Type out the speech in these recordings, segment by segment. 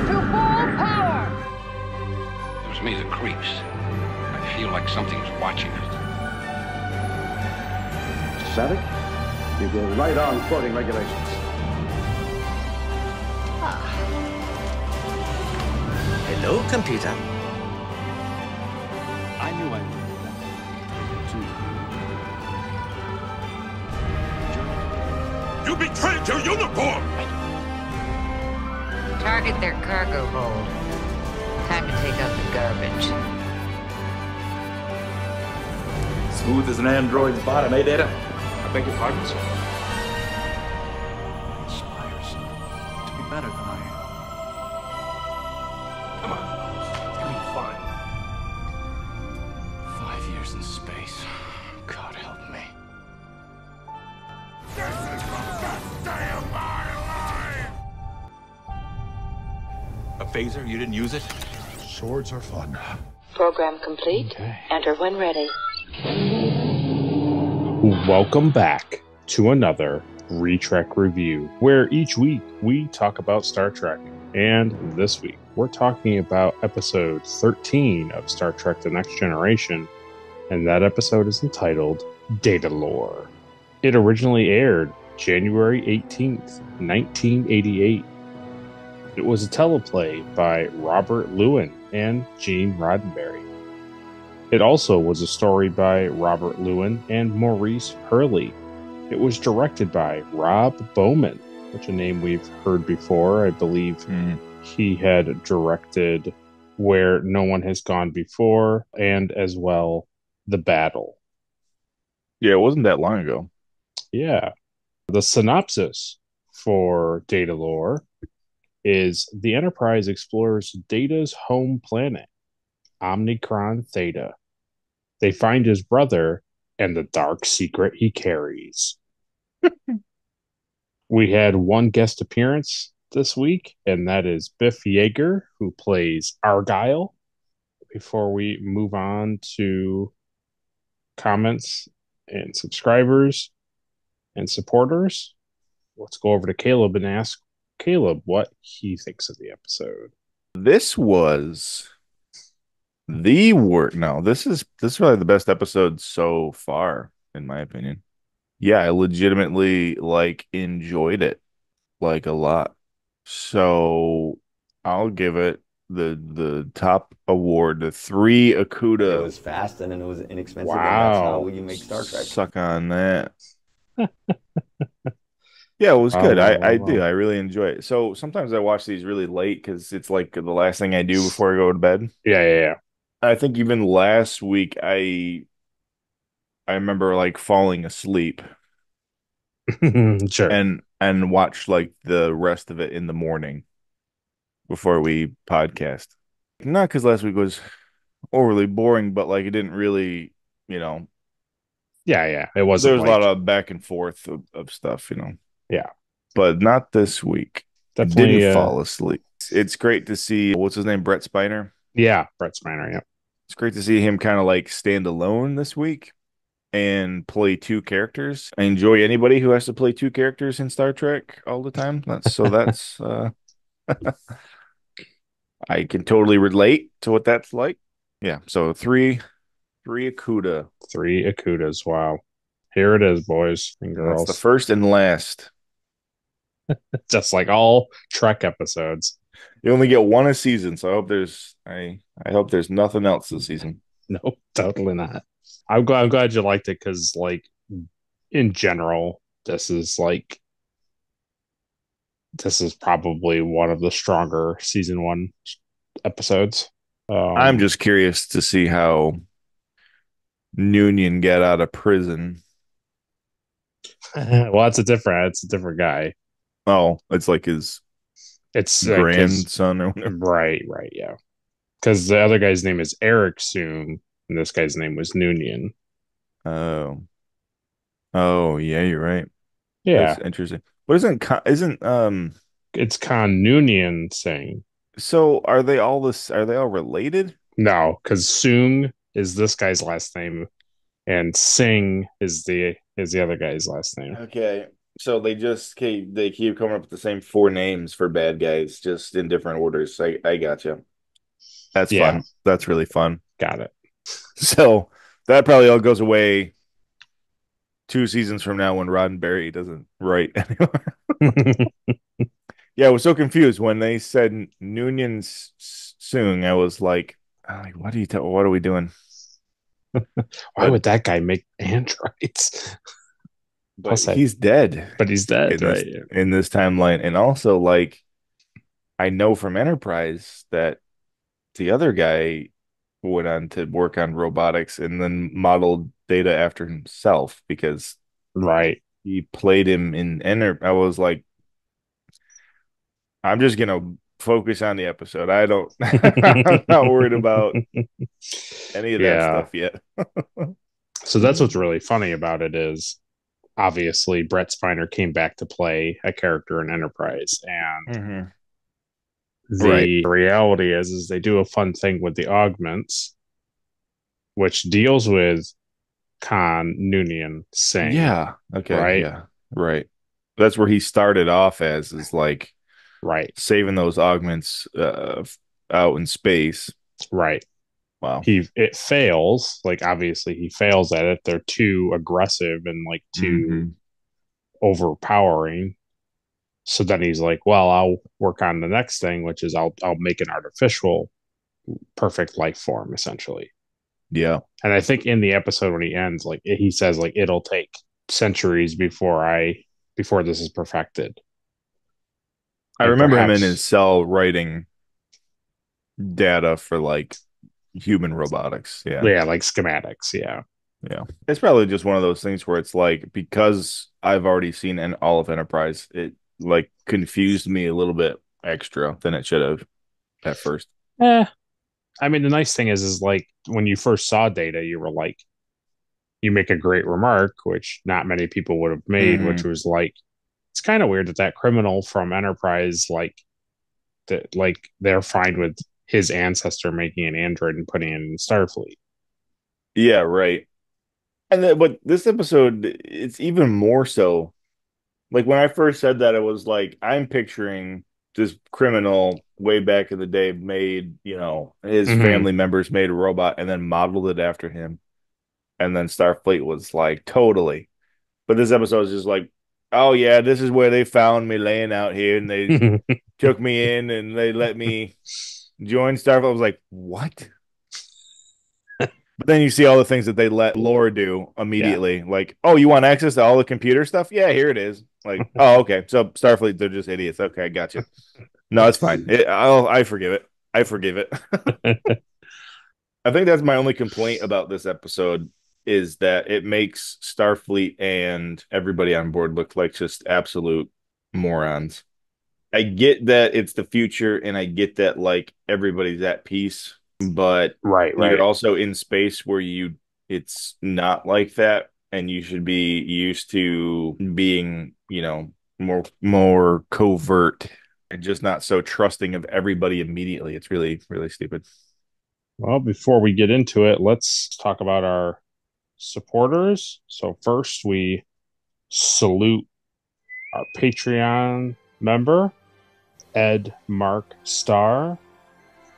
to full power! Gives me the creeps. I feel like something's watching us. Savick, you go right on quoting regulations. Hello, computer. I knew I would. You betrayed your uniform! Target their cargo hold. Time to take out the garbage. Smooth as an android's bottom, eh, Data? I beg your pardon, sir. Aspires to be better than I am. Come on. It's gonna be fine. 5 years in space. God help me. This is the best day of my life! A phaser? You didn't use it? Swords are fun. Program complete. Okay. Enter when ready. Welcome back to another Retrek review, where each week we talk about Star Trek. And this week we're talking about episode 13 of Star Trek The Next Generation, and that episode is entitled Datalore. It originally aired January 18th, 1988. It was a teleplay by Robert Lewin and Gene Roddenberry. It also was a story by Robert Lewin and Maurice Hurley. It was directed by Rob Bowman, which a name we've heard before. I believe he had directed Where No One Has Gone Before, and as well The Battle. Yeah, it wasn't that long ago. Yeah. The synopsis for Datalore is the Enterprise explores Data's home planet, Omicron Theta. They find his brother and the dark secret he carries. We had one guest appearance this week, and that is Biff Yeager, who plays Argyle. Before we move on to comments and subscribers and supporters, let's go over to Caleb and ask Caleb what he thinks of the episode. This was the worst. No, this is probably the best episode so far, in my opinion. Yeah, I legitimately enjoyed it a lot. So I'll give it the top award, the 3 Akuda. It was fast and it was inexpensive. Wow. And that's how you make Star Trek. Suck on that. Yeah, it was good. I do. I really enjoy it. So sometimes I watch these really late because it's like the last thing I do before I go to bed. Yeah. I think even last week I remember falling asleep Sure. and watched the rest of it in the morning before we podcast. Not because last week was overly boring, but it didn't really, Yeah. It wasn't. There was a lot of back and forth of stuff, Yeah. But not this week. Definitely Didn't fall asleep. It's great to see, what's his name? Brett Spiner. Yeah, Brett Spiner, yeah. It's great to see him kind of stand alone this week and play 2 characters. I enjoy anybody who has to play 2 characters in Star Trek all the time. That's I can totally relate to what that's like. Yeah, so 3 Akuda. 3 Akudas, wow. Here it is, boys and girls. That's the first and last. Just like all Trek episodes. You only get 1 a season, so I hope there's nothing else this season. No, totally not. I'm glad you liked it because, in general, this is probably one of the stronger season 1 episodes. I'm just curious to see how Noonien got out of prison. Well, it's a different guy. Oh, it's his grandson or whatever. Right, yeah. Because the other guy's name is Eric Soon, and this guy's name was Noonien. Oh, yeah, you're right. Yeah, that's interesting. But isn't it's Khan Noonien Singh. So are they all related? No, because Soong is this guy's last name, and Singh is the other guy's last name. Okay. So they keep coming up with the same four names for bad guys, just in different orders. I gotcha. That's Yeah, fun. That's really fun. got it. So that probably all goes away 2 seasons from now when Roddenberry doesn't write anymore. Yeah, I was so confused when they said Noonien Soong. I was like, what are you? What are we doing? Why But would that guy make androids? but he's dead But he's dead, in this right? in this timeline, and also like I know from Enterprise that the other guy went on to work on robotics and then modeled Data after himself because Right. he played him in Enter. I was like, I'm just gonna focus on the episode. I don't. I'm not worried about any of that Yeah. stuff yet. So that's what's really funny about it is obviously Brett Spiner came back to play a character in Enterprise, and Mhm. Right. the reality is they do a fun thing with the augments, which deals with Khan Noonien Singh, Yeah. Okay. right? Yeah. Right. That's where he started off as is like Right. saving those augments out in space. Right. Wow. It fails. Like obviously he fails at it. They're too aggressive and like too Hmm. overpowering. So then he's like, well, I'll work on the next thing, which is I'll make an artificial perfect life form essentially. Yeah. And I think in the episode when he ends, like he says, like it'll take centuries before this is perfected. I And remember him in his perhaps cell writing data for like human robotics. Yeah. yeah, like schematics, yeah. Yeah. It's probably just one of those things where it's like because I've already seen all of Enterprise, it like confused me a little bit extra than it should have at first. Eh. I mean the nice thing is like when you first saw Data, you were like you make a great remark, which not many people would have made, which Hmm. was like it's kind of weird that that criminal from Enterprise like that like they're fine with his ancestor making an android and putting it in Starfleet. Yeah, right. And then, but this episode, it's even more so. Like when I first said that, it was like I'm picturing this criminal way back in the day made, his Mm-hmm. family members made a robot and then modeled it after him. And then Starfleet was like, totally. But this episode is just like, oh yeah, this is where they found me laying out here and they took me in and they let me join Starfleet. I was like, what? But then you see all the things that they let Laura do Yeah. immediately. Like, oh, you want access to all the computer stuff? Yeah, here it is. Like, oh, okay. So Starfleet, they're just idiots. Okay, I got you. No, it's fine. I forgive it. I forgive it. I think that's my only complaint about this episode is that it makes Starfleet and everybody on board look like just absolute morons. I get that it's the future and I get that like everybody's at peace, but Right, you're right. also in space where it's not like that and you should be used to being, more covert and just not so trusting of everybody immediately. It's really, really stupid. Well, before we get into it, let's talk about our supporters. So first we salute our Patreon member, Ed Mark Starr.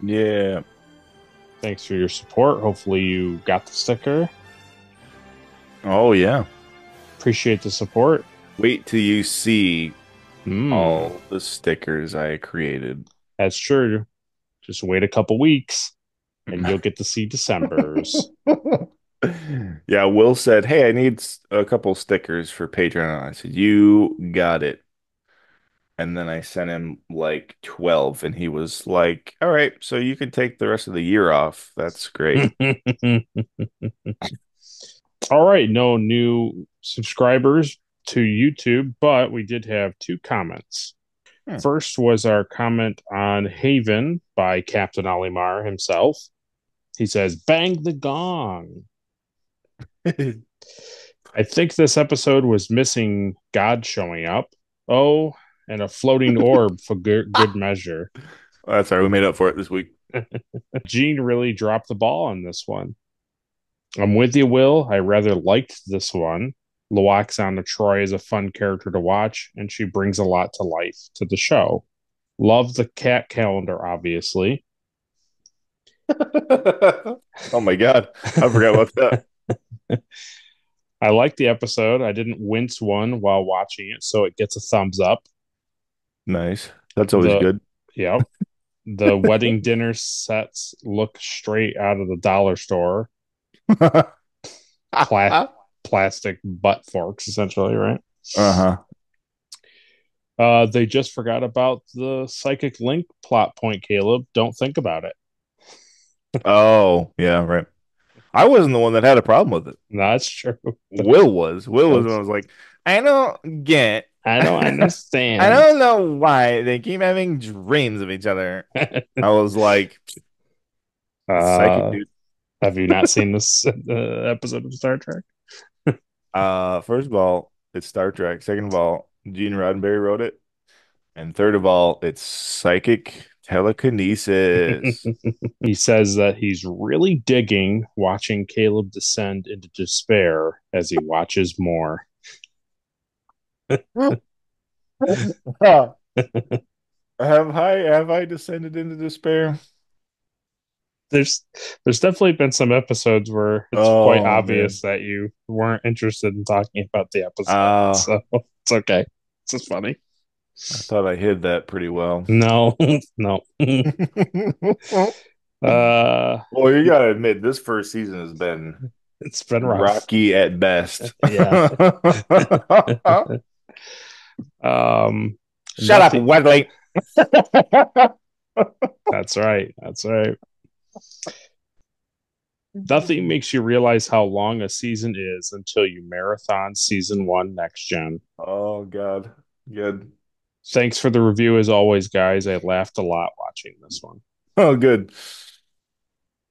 Yeah. Thanks for your support. Hopefully you got the sticker. Oh yeah. Appreciate the support. Wait till you see Mm, all the stickers I created. that's true. Just wait a couple weeks and you'll get to see December's. Yeah, Will said, "Hey, I need a couple stickers for Patreon." I said, "You got it." And then I sent him like 12 and he was like, "All right, so you can take the rest of the year off. That's great." All right, no new subscribers to YouTube, but we did have two comments. Hmm. First was our comment on Haven by Captain Olimar himself. He says, "Bang the gong." I think this episode was missing God showing up. Oh, and a floating orb for good measure. That's all right. We made up for it this week. Gene really dropped the ball on this one. I'm with you, Will. I rather liked this one. Loaxana Troy is a fun character to watch, and she brings a lot to life to the show. Love the cat calendar, obviously. Oh my God. I forgot about that. I like the episode. I didn't wince one while watching it, so it gets a thumbs up. Nice. That's always good. Yep. The wedding dinner sets look straight out of the dollar store. Plastic butt forks, essentially, right? Uh-huh. They just forgot about the psychic link plot point, Caleb. Don't think about it. Oh, yeah, right. I wasn't the one that had a problem with it. That's true. Will was. Will was when I was like, I don't get. I don't understand. I don't know why they keep having dreams of each other. I was like, psychic dude. Have you not seen this episode of Star Trek? First of all, it's Star Trek. Second of all, Gene Roddenberry wrote it. And third of all, it's psychic telekinesis. He says that he's really digging watching Caleb descend into despair as he watches more. Have I descended into despair? There's definitely been some episodes where it's quite obvious that you weren't interested in talking about the episode. So it's okay. It's just funny. I thought I hid that pretty well. No. Well, you gotta admit, this first season has been rough. Rocky at best. Yeah. Shut up, Wesley. That's right. Nothing makes you realize how long a season is until you marathon season 1 next gen. Oh God. Good. Thanks for the review as always, guys. I laughed a lot watching this one. Oh, good.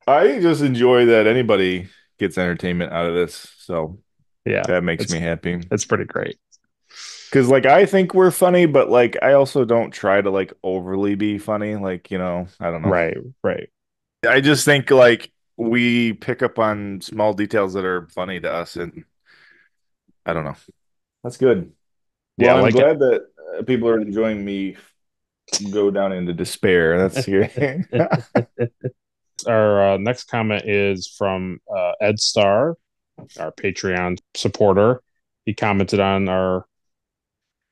I just enjoy that anybody gets entertainment out of this. So yeah, that makes me happy. It's pretty great. Because like I think we're funny, but like I also don't try to like overly be funny. Like, you know, I don't know. Right. I just think like we pick up on small details that are funny to us, and I don't know. That's good. Well, yeah, I'm glad that people are enjoying me go down into despair. That's great. Our next comment is from Ed Starr, our Patreon supporter. He commented on our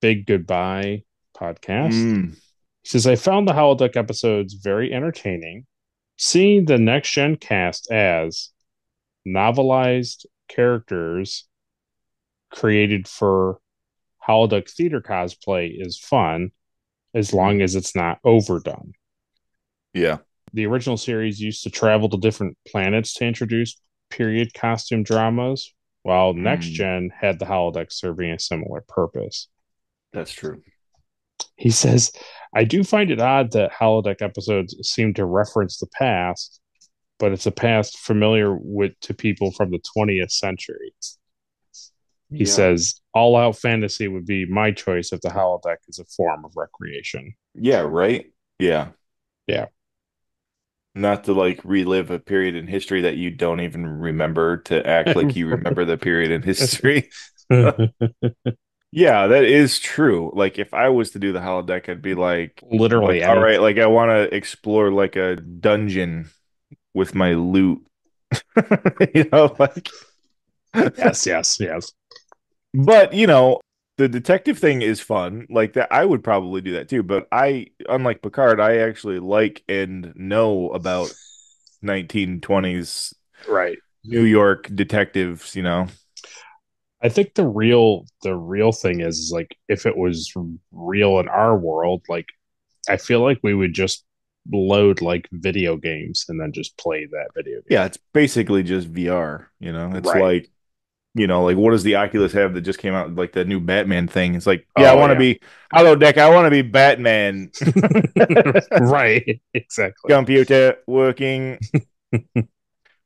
Big Goodbye podcast. He says, I found the Holodeck episodes very entertaining. Seeing the next gen cast as novelized characters created for holodeck theater cosplay is fun, as long as it's not overdone. Yeah. The original series used to travel to different planets to introduce period costume dramas, while Next Gen had the holodeck serving a similar purpose. That's true. He says, I do find it odd that holodeck episodes seem to reference the past, but it's a past familiar to people from the 20th century. He says, all out fantasy would be my choice if the holodeck is a form of recreation. Yeah, right? Yeah. Yeah. Not to like relive a period in history that you don't even remember, to act like you remember the period in history. Yeah, that is true. Like if I was to do the holodeck, I'd be like, literally, like, all right, like I want to explore like a dungeon with my loot. You know, like yes. But you know, the detective thing is fun. Like that, I would probably do that too. But I, unlike Picard, I actually like and know about 1920s right New York detectives. You know. I think the real thing is like if it was real in our world, like I feel like we would just load like video games and then just play that video game. Yeah, it's basically just VR, you know. It's like, you know, like what does the Oculus have that just came out, like the new Batman thing? It's like, yeah, I want to be Holodeck, I want to be Batman. Right, exactly. Computer working.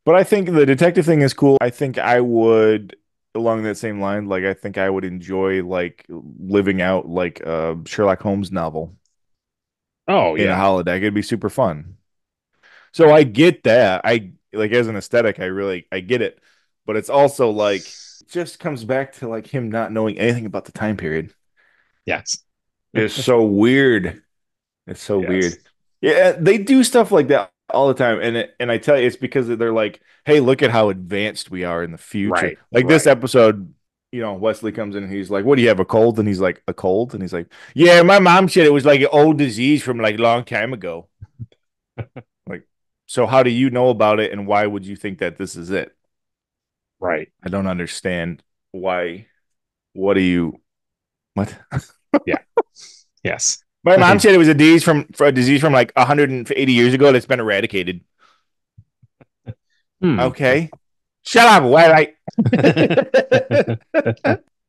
But I think the detective thing is cool. I think I would, along that same line, like I think I would enjoy like living out like a Sherlock Holmes novel. Oh, in a holodeck. It'd be super fun. So I get that. I like as an aesthetic, I get it. But it's also like just comes back to like him not knowing anything about the time period. Yes. It's so weird. It's so Yes. weird. Yeah, they do stuff like that all the time, and I tell you, it's because they're like, "Hey, look at how advanced we are in the future." Right. Like this Right. episode, Wesley comes in and he's like, "What do you have, a cold?" And he's like, "A cold?" And he's like, "Yeah, my mom said it was like an old disease from like a long time ago." Like, so how do you know about it, and why would you think that this is it? Right. I don't understand why. What do you? What? Yeah. Yes. My mom said it was a disease from like 180 years ago that's been eradicated. Hmm. Okay. Shut up. Why?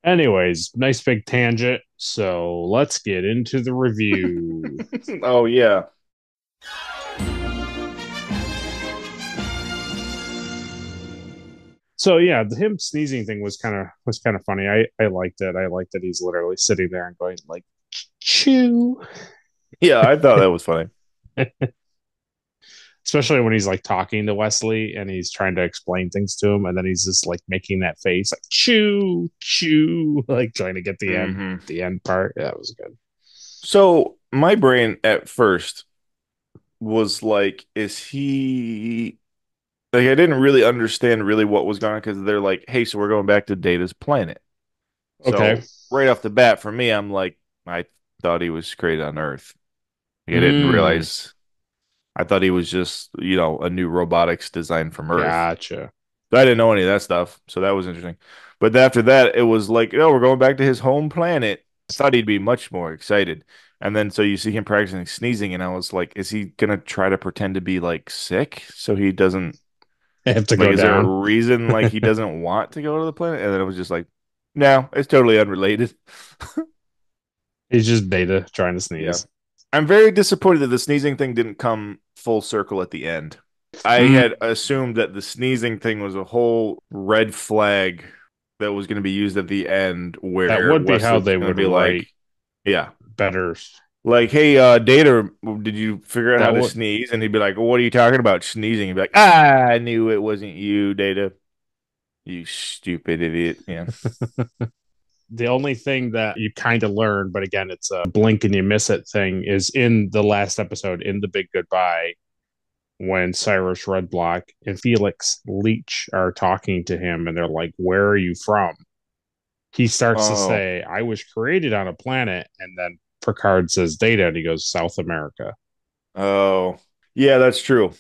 Anyways, nice big tangent. So let's get into the review. Oh yeah. So yeah, him sneezing thing was kind of funny. I liked it. I liked that he's literally sitting there and going like chew. Yeah, I thought that was funny. Especially when he's like talking to Wesley and he's trying to explain things to him, and then he's just like making that face like chew, chew, like trying to get the end part. Yeah, it was good. So my brain at first was like, is he like I didn't really understand really what was going on because they're like, hey, so we're going back to Data's planet. Okay. So right off the bat, for me, I'm like, I thought he was created on Earth. Like, I didn't Mm, realize. I thought he was just, a new robotics design from Earth. gotcha. So I didn't know any of that stuff. So that was interesting. But after that, it was like, we're going back to his home planet. I thought he'd be much more excited. And then so you see him practicing sneezing, and I was like, is he gonna try to pretend to be like sick so he doesn't I have to like go is there a down. reason like he doesn't want to go to the planet? And then it was just like, no, it's totally unrelated. He's just Data trying to Yeah. sneeze. I'm very disappointed that the sneezing thing didn't come full circle at the end. I Mm, had assumed that the sneezing thing was a whole red flag that was going to be used at the end that where would be how Wesley's they going to would be like, write yeah, better. like, hey, Data, did you figure out how That to would sneeze? And he'd be like, well, what are you talking about sneezing? He'd be like, I knew it wasn't you, Data. You stupid idiot. Yeah. the only thing that you kind of learn, but again, it's a blink and you miss it thing, is in the last episode, in the big goodbye, when Cyrus Redblock and Felix Leach are talking to him and they're like, where are you from? He starts to Oh, say, I was created on a planet. And then Picard says Data, and he goes, South America. oh, yeah, that's true.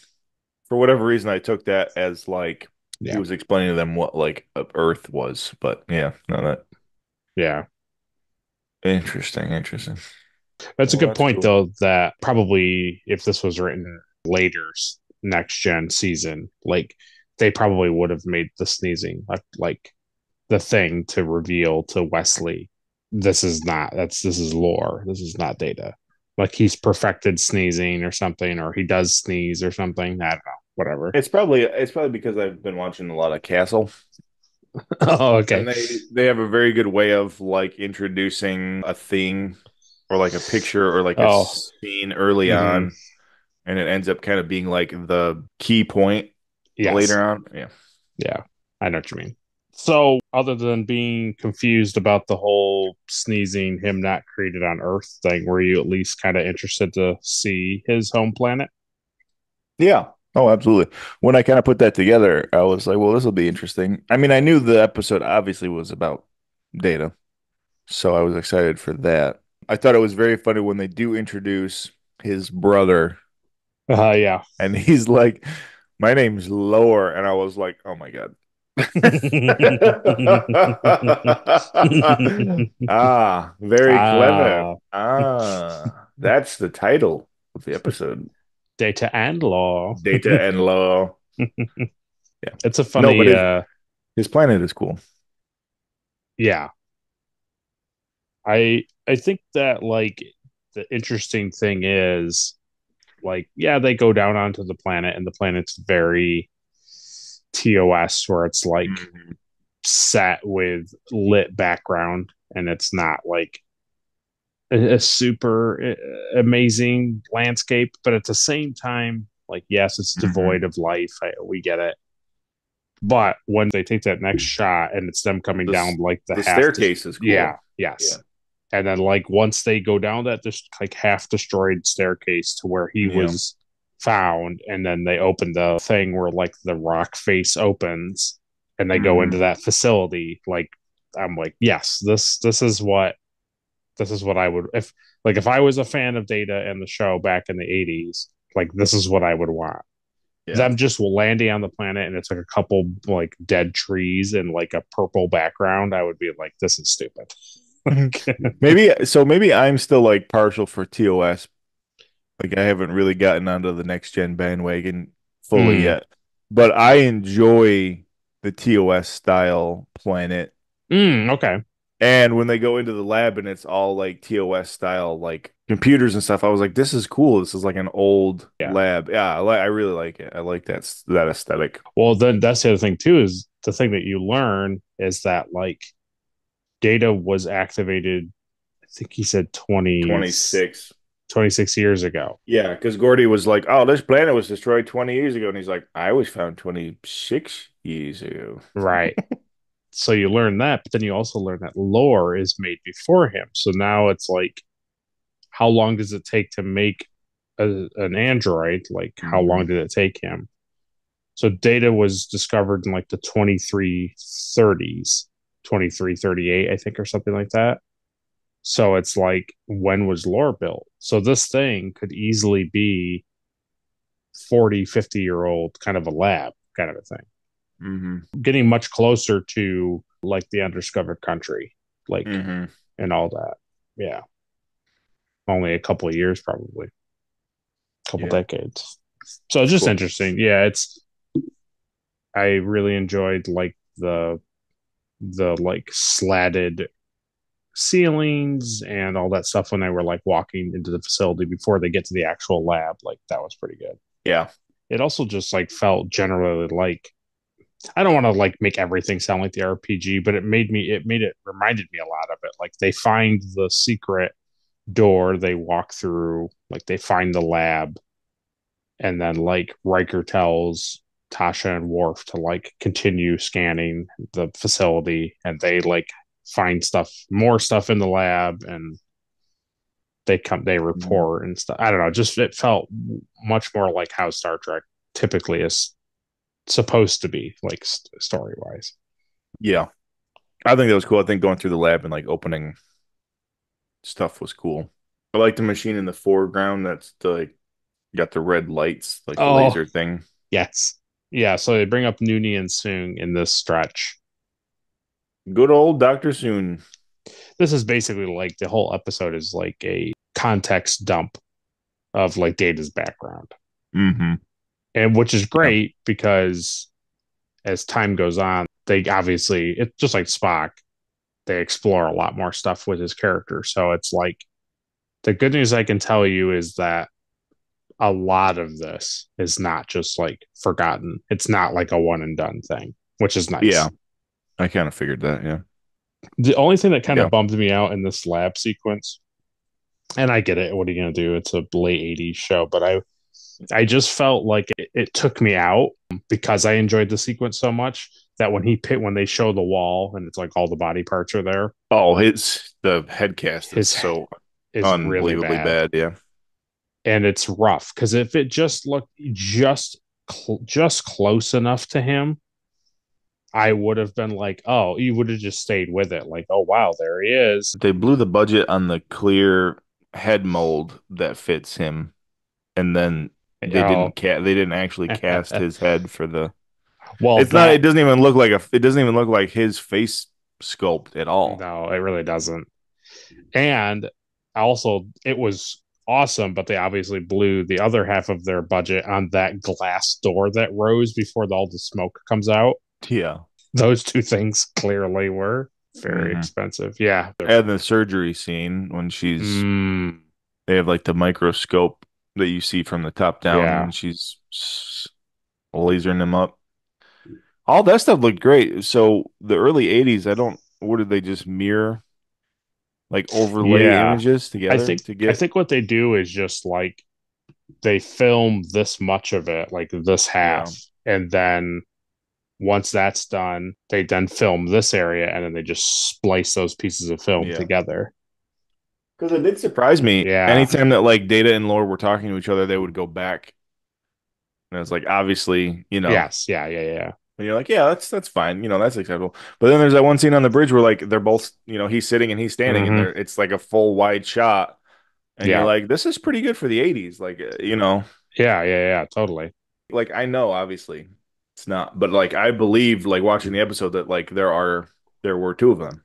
For whatever reason, I took that as like he Yeah. was explaining to them what like Earth was. But yeah, no, that Yeah. interesting. That's a Well, good that's point, cool. though, that probably if this was written later next gen season, like they probably would have made the sneezing like the thing to reveal to Wesley, this is lore. This is not Data. Like he's perfected sneezing or something, or he does sneeze or something. I don't know. Whatever. It's probably because I've been watching a lot of Castle, Oh, and okay. they have a very good way of like introducing a thing or like a picture or like a Oh, scene early mm-hmm. on, and it ends up kind of being like the key point Yes. later on. Yeah. Yeah. I know what you mean. So, other than being confused about the whole sneezing, him not created on Earth thing, were you at least kind of interested to see his home planet? Yeah. Oh, absolutely. When I kind of put that together, I was like, well, this will be interesting. I mean, I knew the episode obviously was about Data, so I was excited for that. I thought it was very funny when they do introduce his brother, Yeah. and he's like, "My name's Lore," and I was like, "Oh my God." Ah, very clever. Ah, That's the title of the episode. Data and Law. Data and Lore. Yeah. It's a No, but funny, his planet is cool. yeah. I think that like the interesting thing is like, yeah, they go down onto the planet and the planet's very TOS where it's like Mhm. set with lit background and it's not like a super amazing landscape, but at the same time, like, yes, it's Mhm. devoid of life. We get it. But when they take that next shot and it's them coming down like the half staircase is cool. Yeah, yes. Yeah. And then like once they go down that just like half destroyed staircase to where he was found, and then they open the thing where like the rock face opens and they go into that facility, like I'm like, yes, this is what I would, if I was a fan of Data and the show back in the 80s, like this is what I would want. Them just landing on the planet and it's like a couple like dead trees and like a purple background, I would be like, this is stupid. maybe I'm still like partial for TOS. Like I haven't really gotten onto the next gen bandwagon fully yet, but I enjoy the TOS style planet. Okay. And when they go into the lab and it's all like TOS style, like computers and stuff, I was like, this is cool. This is like an old lab. Yeah, I really like it. I like that aesthetic. Well, then that's the other thing too, is the thing that you learn is that like Data was activated, I think he said 26 years ago. Yeah, because Gordy was like, oh, this planet was destroyed 20 years ago. And he's like, I was found 26 years ago. Right. So you learn that, but then you also learn that lore is made before him. So now it's like, how long does it take to make an android? Like, how long did it take him? So Data was discovered in like the 2330s, 2338, I think, or something like that. So it's like, when was lore built? So this thing could easily be 40, 50-year-old kind of a lab kind of a thing. Getting much closer to like the undiscovered country, like, and all that. Yeah. Only a couple of years, probably. A couple decades. So it's just interesting. Yeah, I really enjoyed like the like slatted ceilings and all that stuff when they were like walking into the facility before they get to the actual lab. Like that was pretty good. Yeah. It also just like felt generally like, I don't want to like make everything sound like the RPG, but it reminded me a lot of it. Like they find the secret door, they walk through, like they find the lab, and then like Riker tells Tasha and Worf to like continue scanning the facility, and they like find more stuff in the lab, and they report and stuff. I don't know, just it felt much more like how Star Trek typically is supposed to be, like story wise. Yeah, I think that was cool. I think going through the lab and like opening stuff was cool. I like the machine in the foreground that's like got the red lights, like the laser thing. Yes. Yeah, so they bring up Noonie and Soong in this stretch. Good old Dr. Soong. This is basically like the whole episode is like a context dump of like Data's background. And which is great because as time goes on, they obviously, it's just like Spock, they explore a lot more stuff with his character. So it's like, the good news I can tell you is that a lot of this is not just like forgotten. It's not like a one and done thing, which is nice. Yeah, I kind of figured that. Yeah. The only thing that kind of bummed me out in this lab sequence, and I get it, what are you going to do? It's a late 80s show, but I just felt like it took me out because I enjoyed the sequence so much that when they show the wall and it's like all the body parts are there. Oh, the head cast is so unbelievably really bad. Yeah. And it's rough because if it just looked just close enough to him, I would have been like, oh, you would have just stayed with it. Like, oh, wow, there he is. They blew the budget on the clear head mold that fits him. And then they didn't actually cast his head for the. Well, it doesn't even look like his face sculpt at all. No, it really doesn't. And also, it was awesome, but they obviously blew the other half of their budget on that glass door that rose before all the smoke comes out. Yeah. Those two things clearly were very expensive. Yeah. And the surgery scene when she's they have like the microscope that you see from the top down and she's lasering him up. All that stuff looked great. So the early 80s, what did they just mirror? Like overlay images together? I think what they do is just like they film this much of it, like this half, and then Once that's done, they then film this area, and then they just splice those pieces of film Yeah. together. Because it did surprise me. Yeah. Anytime that like Data and Lore were talking to each other, they would go back. And it's like, obviously, Yes. Yeah. and you're like, yeah, that's fine. That's acceptable. But then there's that one scene on the bridge where like they're both, he's sitting and he's standing and Mhm. it's like a full wide shot. And you're Yeah. like, this is pretty good for the 80s. Like, Yeah. Totally. like I know obviously it's not, but like I believe like watching the episode that like there were two of them.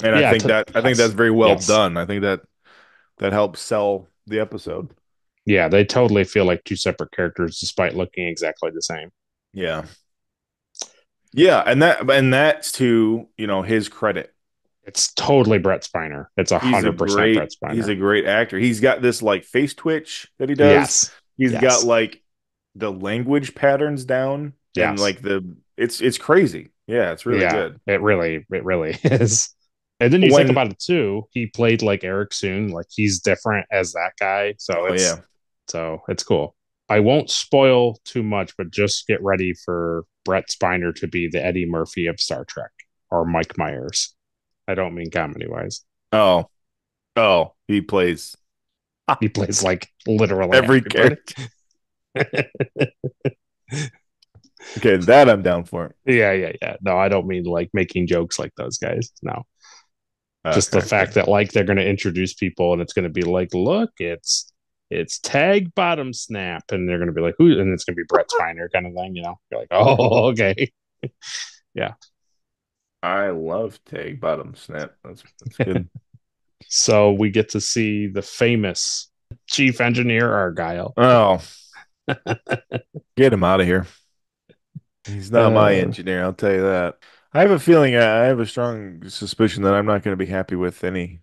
And Yeah. I think that's Yes. very well Yes. done. I think that helps sell the episode. Yeah. They totally feel like two separate characters, despite looking exactly the same. Yeah. Yeah, and that's to, his credit. It's totally Brett Spiner. It's 100% Brett He's Spiner. a great actor. He's got this like face twitch that he does. Yes. He's got Yes. like the language patterns down and Yes. like it's crazy. Yeah, it's really good. It really is. And then you think When about it too. He played like Eric Soon, like he's different as that guy. So yeah. it's cool. I won't spoil too much, but just get ready for Brett Spiner to be the Eddie Murphy of Star Trek or Mike Myers. I don't mean comedy wise. Oh. Oh, he plays He plays like literally every everybody. character. Okay, that I'm down for. Yeah. No, I don't mean like making jokes like those guys. No. Just the fact that like they're going to introduce people and it's going to be like, look, it's tag bottom snap, and they're going to be like, who? And it's going to be Brett Spiner kind of thing, You're like, oh, okay, yeah. I love tag bottom snap. That's good. So we get to see the famous chief engineer Argyle. Oh, get him out of here. He's not my engineer, I'll tell you that. I have a feeling, I have a strong suspicion that I'm not going to be happy with any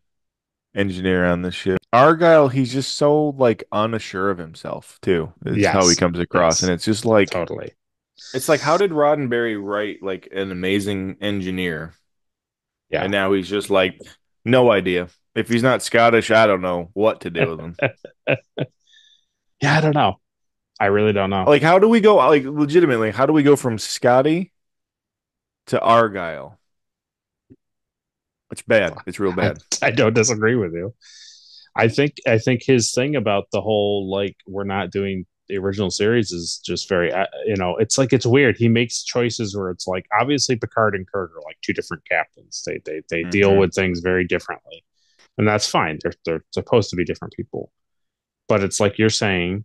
engineer on this ship. Argyle, he's just so like unsure of himself too. Is how he comes across, and it's just like totally. It's like, how did Roddenberry write like an amazing engineer? Yeah, and now he's just like, no idea. If he's not Scottish, I don't know what to do with him. Yeah, I don't know. I really don't know. Like, how do we go? Like, legitimately, how do we go from Scotty to Argyle? It's bad. It's real bad. I don't disagree with you. I think his thing about the whole like we're not doing the original series is just very it's like it's weird. He makes choices where it's like obviously Picard and Kirk are like two different captains. They deal with things very differently, and that's fine. They're supposed to be different people, but it's like you're saying,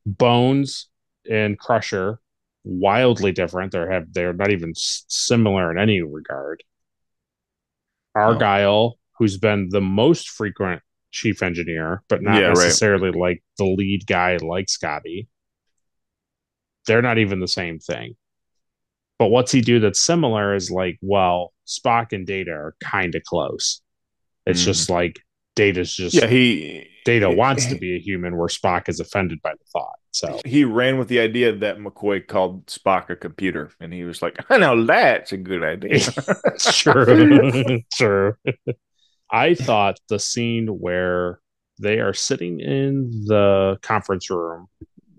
Bones and Crusher wildly different. They're not even similar in any regard. Argyle, who's been the most frequent chief engineer, but not necessarily like the lead guy like Scotty. They're not even the same thing. But what's he do that's similar is like, well, Spock and Data are kind of close. It's just like Data's just Data wants to be a human, where Spock is offended by the thought. So he ran with the idea that McCoy called Spock a computer, and he was like, "I know that's a good idea." Sure. I thought the scene where they are sitting in the conference room,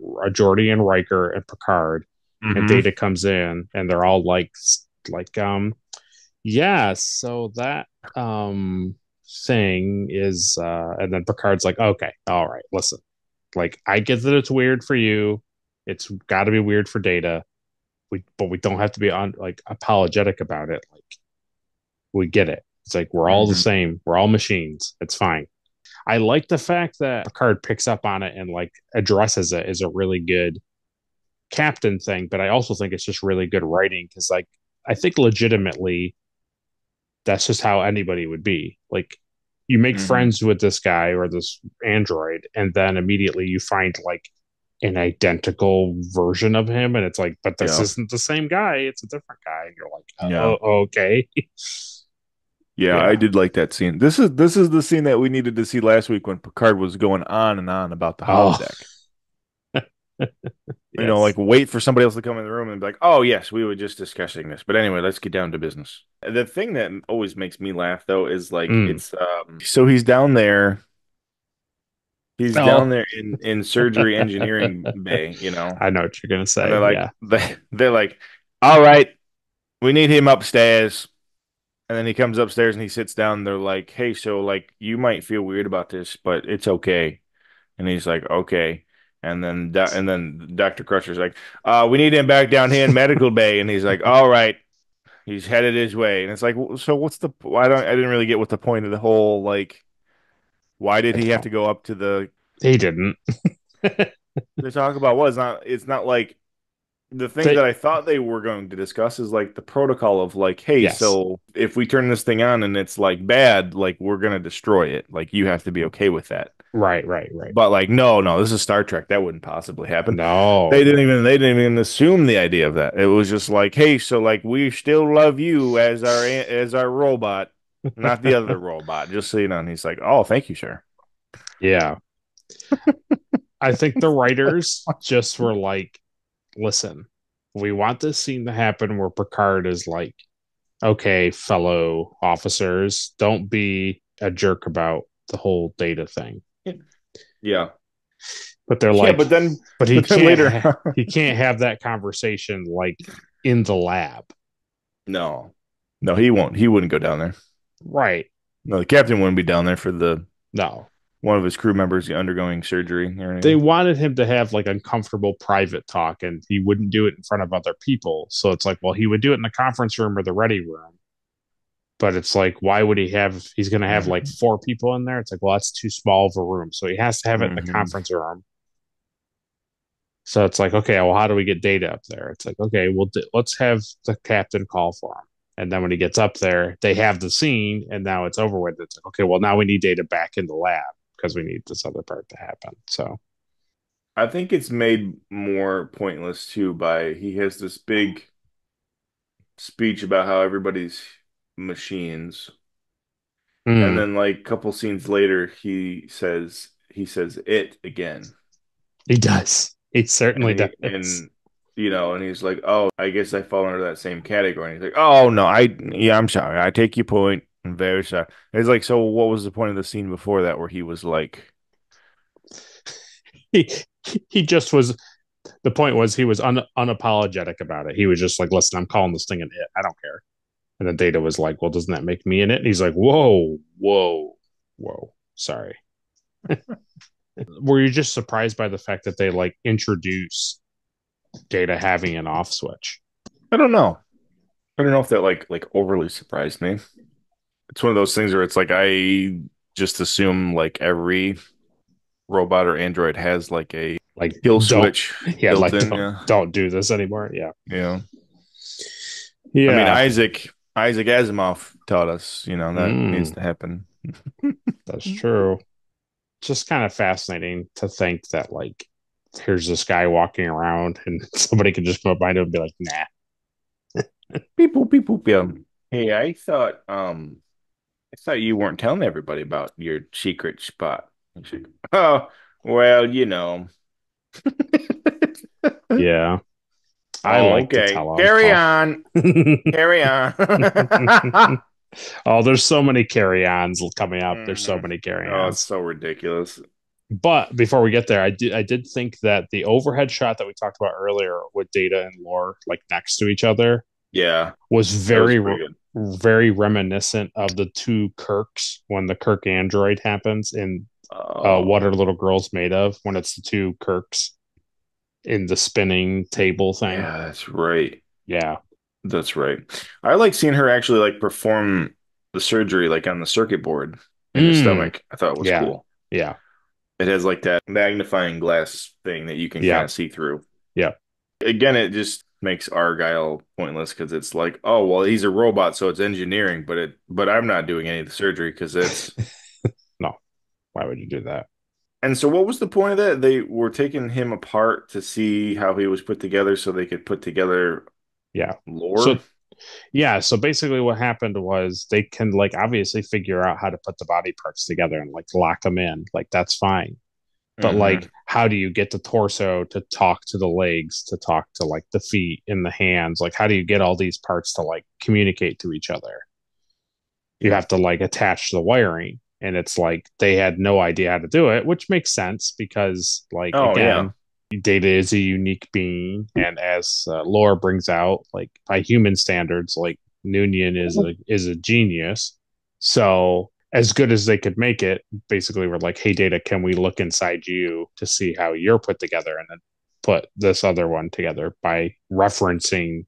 Geordi and Riker and Picard, and Data comes in, and they're all like, yeah. So that thing is, and then Picard's like, okay, all right, listen, like I get that it's weird for you, it's got to be weird for Data, but we don't have to be apologetic about it. Like we get it. It's like we're all the same. We're all machines. It's fine. I like the fact that Picard picks up on it and like addresses it as a really good captain thing, but I also think it's just really good writing because like I think legitimately that's just how anybody would be. Like you make friends with this guy or this android, and then immediately you find like an identical version of him, and it's like, but this isn't the same guy, it's a different guy, and you're like, oh, okay. Yeah, I did like that scene. This is the scene that we needed to see last week when Picard was going on and on about the holodeck. You know, like wait for somebody else to come in the room and be like, "Oh yes, we were just discussing this." But anyway, let's get down to business. The thing that always makes me laugh though is like it's so he's down there. He's down there in surgery engineering bay, you know. I know what you're gonna say. And they're like all right, we need him upstairs. And then he comes upstairs and he sits down. They're like, hey, so like you might feel weird about this, but it's okay. And he's like, okay. And then Dr. Crusher's like, we need him back down here in medical bay. And he's like, all right. He's headed his way. And it's like, so what's the I didn't really get what the point of the whole like why did he have to go up to the He didn't. to talk about what it's not like the thing that I thought they were going to discuss is like the protocol of like, hey, Yes. so if we turn this thing on and it's like bad, like we're gonna destroy it. Like you have to be okay with that. Right. But like, no, this is Star Trek. That wouldn't possibly happen. No. They didn't even assume the idea of that. It was just like, hey, so like we still love you as our robot, not the other robot. Just so you know. And he's like, oh, thank you, sir. Yeah. I think the writers just were like, listen, we want this scene to happen where Picard is like, okay, fellow officers, don't be a jerk about the whole data thing. Yeah. But they're Yeah, like, but he can't later he can't have that conversation like in the lab. No, he won't. He wouldn't go down there. Right. No, the captain wouldn't be down there for No. one of his crew members undergoing surgery or anything. They wanted him to have like uncomfortable private talk, and he wouldn't do it in front of other people. So it's like, well, he would do it in the conference room or the ready room. But it's like, why would he's going to have like 4 people in there? It's like, well, that's too small of a room. So he has to have it in the conference room. So it's like, okay, well, how do we get data up there? It's like, okay, well, let's have the captain call for him. And then when he gets up there, they have the scene and now it's over with. It's like, okay, well, now we need data back in the lab because we need this other part to happen. So I think it's made more pointless too by he has this big speech about how everybody's machines. And then like a couple scenes later he says it again. He does. He certainly does. And and he's like, "Oh, I guess I fall under that same category." And he's like, "Oh no, I'm sorry. I take your point. I'm very sorry." And it's like, so what was the point of the scene before that where he was like he just was the point was he was unapologetic about it. He was just like, listen, I'm calling this thing an it. I don't care. And then Data was like, well, doesn't that make me in it? And he's like, whoa. Sorry. Were you just surprised by the fact that they like introduce Data having an off switch? I don't know. I don't know if that like overly surprised me. It's one of those things where it's like I just assume like every robot or android has like a kill switch built in. Don't do this anymore. Yeah. I mean, Isaac Asimov taught us, that needs to happen. That's true. Just kind of fascinating to think that like here's this guy walking around and somebody can just come up behind him and be like, nah. Beep boop, beep boop, yeah. Hey, I thought you weren't telling everybody about your secret spot. Like, oh, well, Yeah. I like to tell them. Carry on. Carry on. Oh, there's so many carry-ons coming up. There's so many carry-ons. Oh, it's so ridiculous. But before we get there, I did think that the overhead shot that we talked about earlier with Data and Lore like next to each other, was very reminiscent of the 2 Kirks when the Kirk android happens in What Are Little Girls Made Of, when it's the 2 Kirks in the spinning table thing. Yeah, that's right. Yeah. That's right. I like seeing her actually like perform the surgery like on the circuit board in the stomach. I thought it was cool. Yeah. It has like that magnifying glass thing that you can kind of see through. Yeah. Again, it just makes Argyle pointless because it's like, oh, well, he's a robot, so it's engineering, but I'm not doing any of the surgery because it's no. Why would you do that? And so what was the point of that? They were taking him apart to see how he was put together so they could put together lore. So basically what happened was they can like obviously figure out how to put the body parts together and like lock them in. Like that's fine. But like how do you get the torso to talk to the legs, to talk to like the feet and the hands? Like how do you get all these parts to like communicate to each other? You have to like attach the wiring. And it's like they had no idea how to do it, which makes sense because like Data is a unique being, and as Lore brings out, like by human standards, like Noonien is a genius. So as good as they could make it, basically we're like, hey, Data, can we look inside you to see how you're put together, and then put this other one together by referencing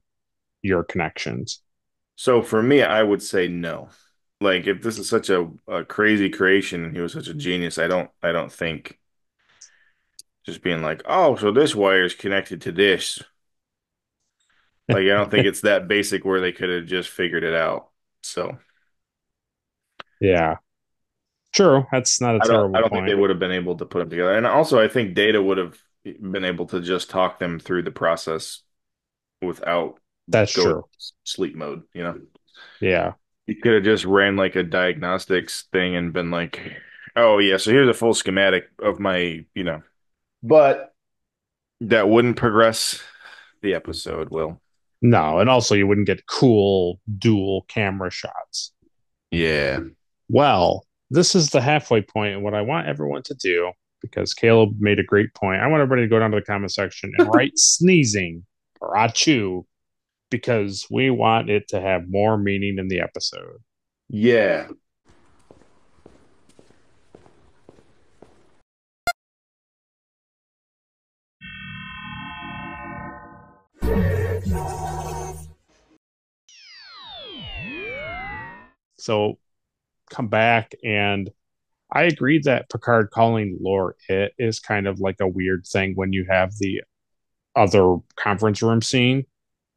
your connections. So for me, I would say no. Like if this is such a crazy creation and he was such a genius, I don't think just being like, oh, so this wire is connected to this. Like I don't think it's that basic where they could have just figured it out. So Yeah, true. That's not a I terrible don't think they point. would have been able to put them together. And also I think Data would have been able to just talk them through the process without That's going true. sleep mode, you know. Yeah. You could have just ran like a diagnostics thing and been like, oh yeah, so here's a full schematic of my, but that wouldn't progress the episode, Will. No, and also you wouldn't get cool dual camera shots. Yeah. Well, this is the halfway point, and what I want everyone to do, because Caleb made a great point, I want everybody to go down to the comment section and write sneezing or achoo, because we want it to have more meaning in the episode. Yeah. So come back, and I agree that Picard calling Lore it is kind of like a weird thing when you have the other conference room scene.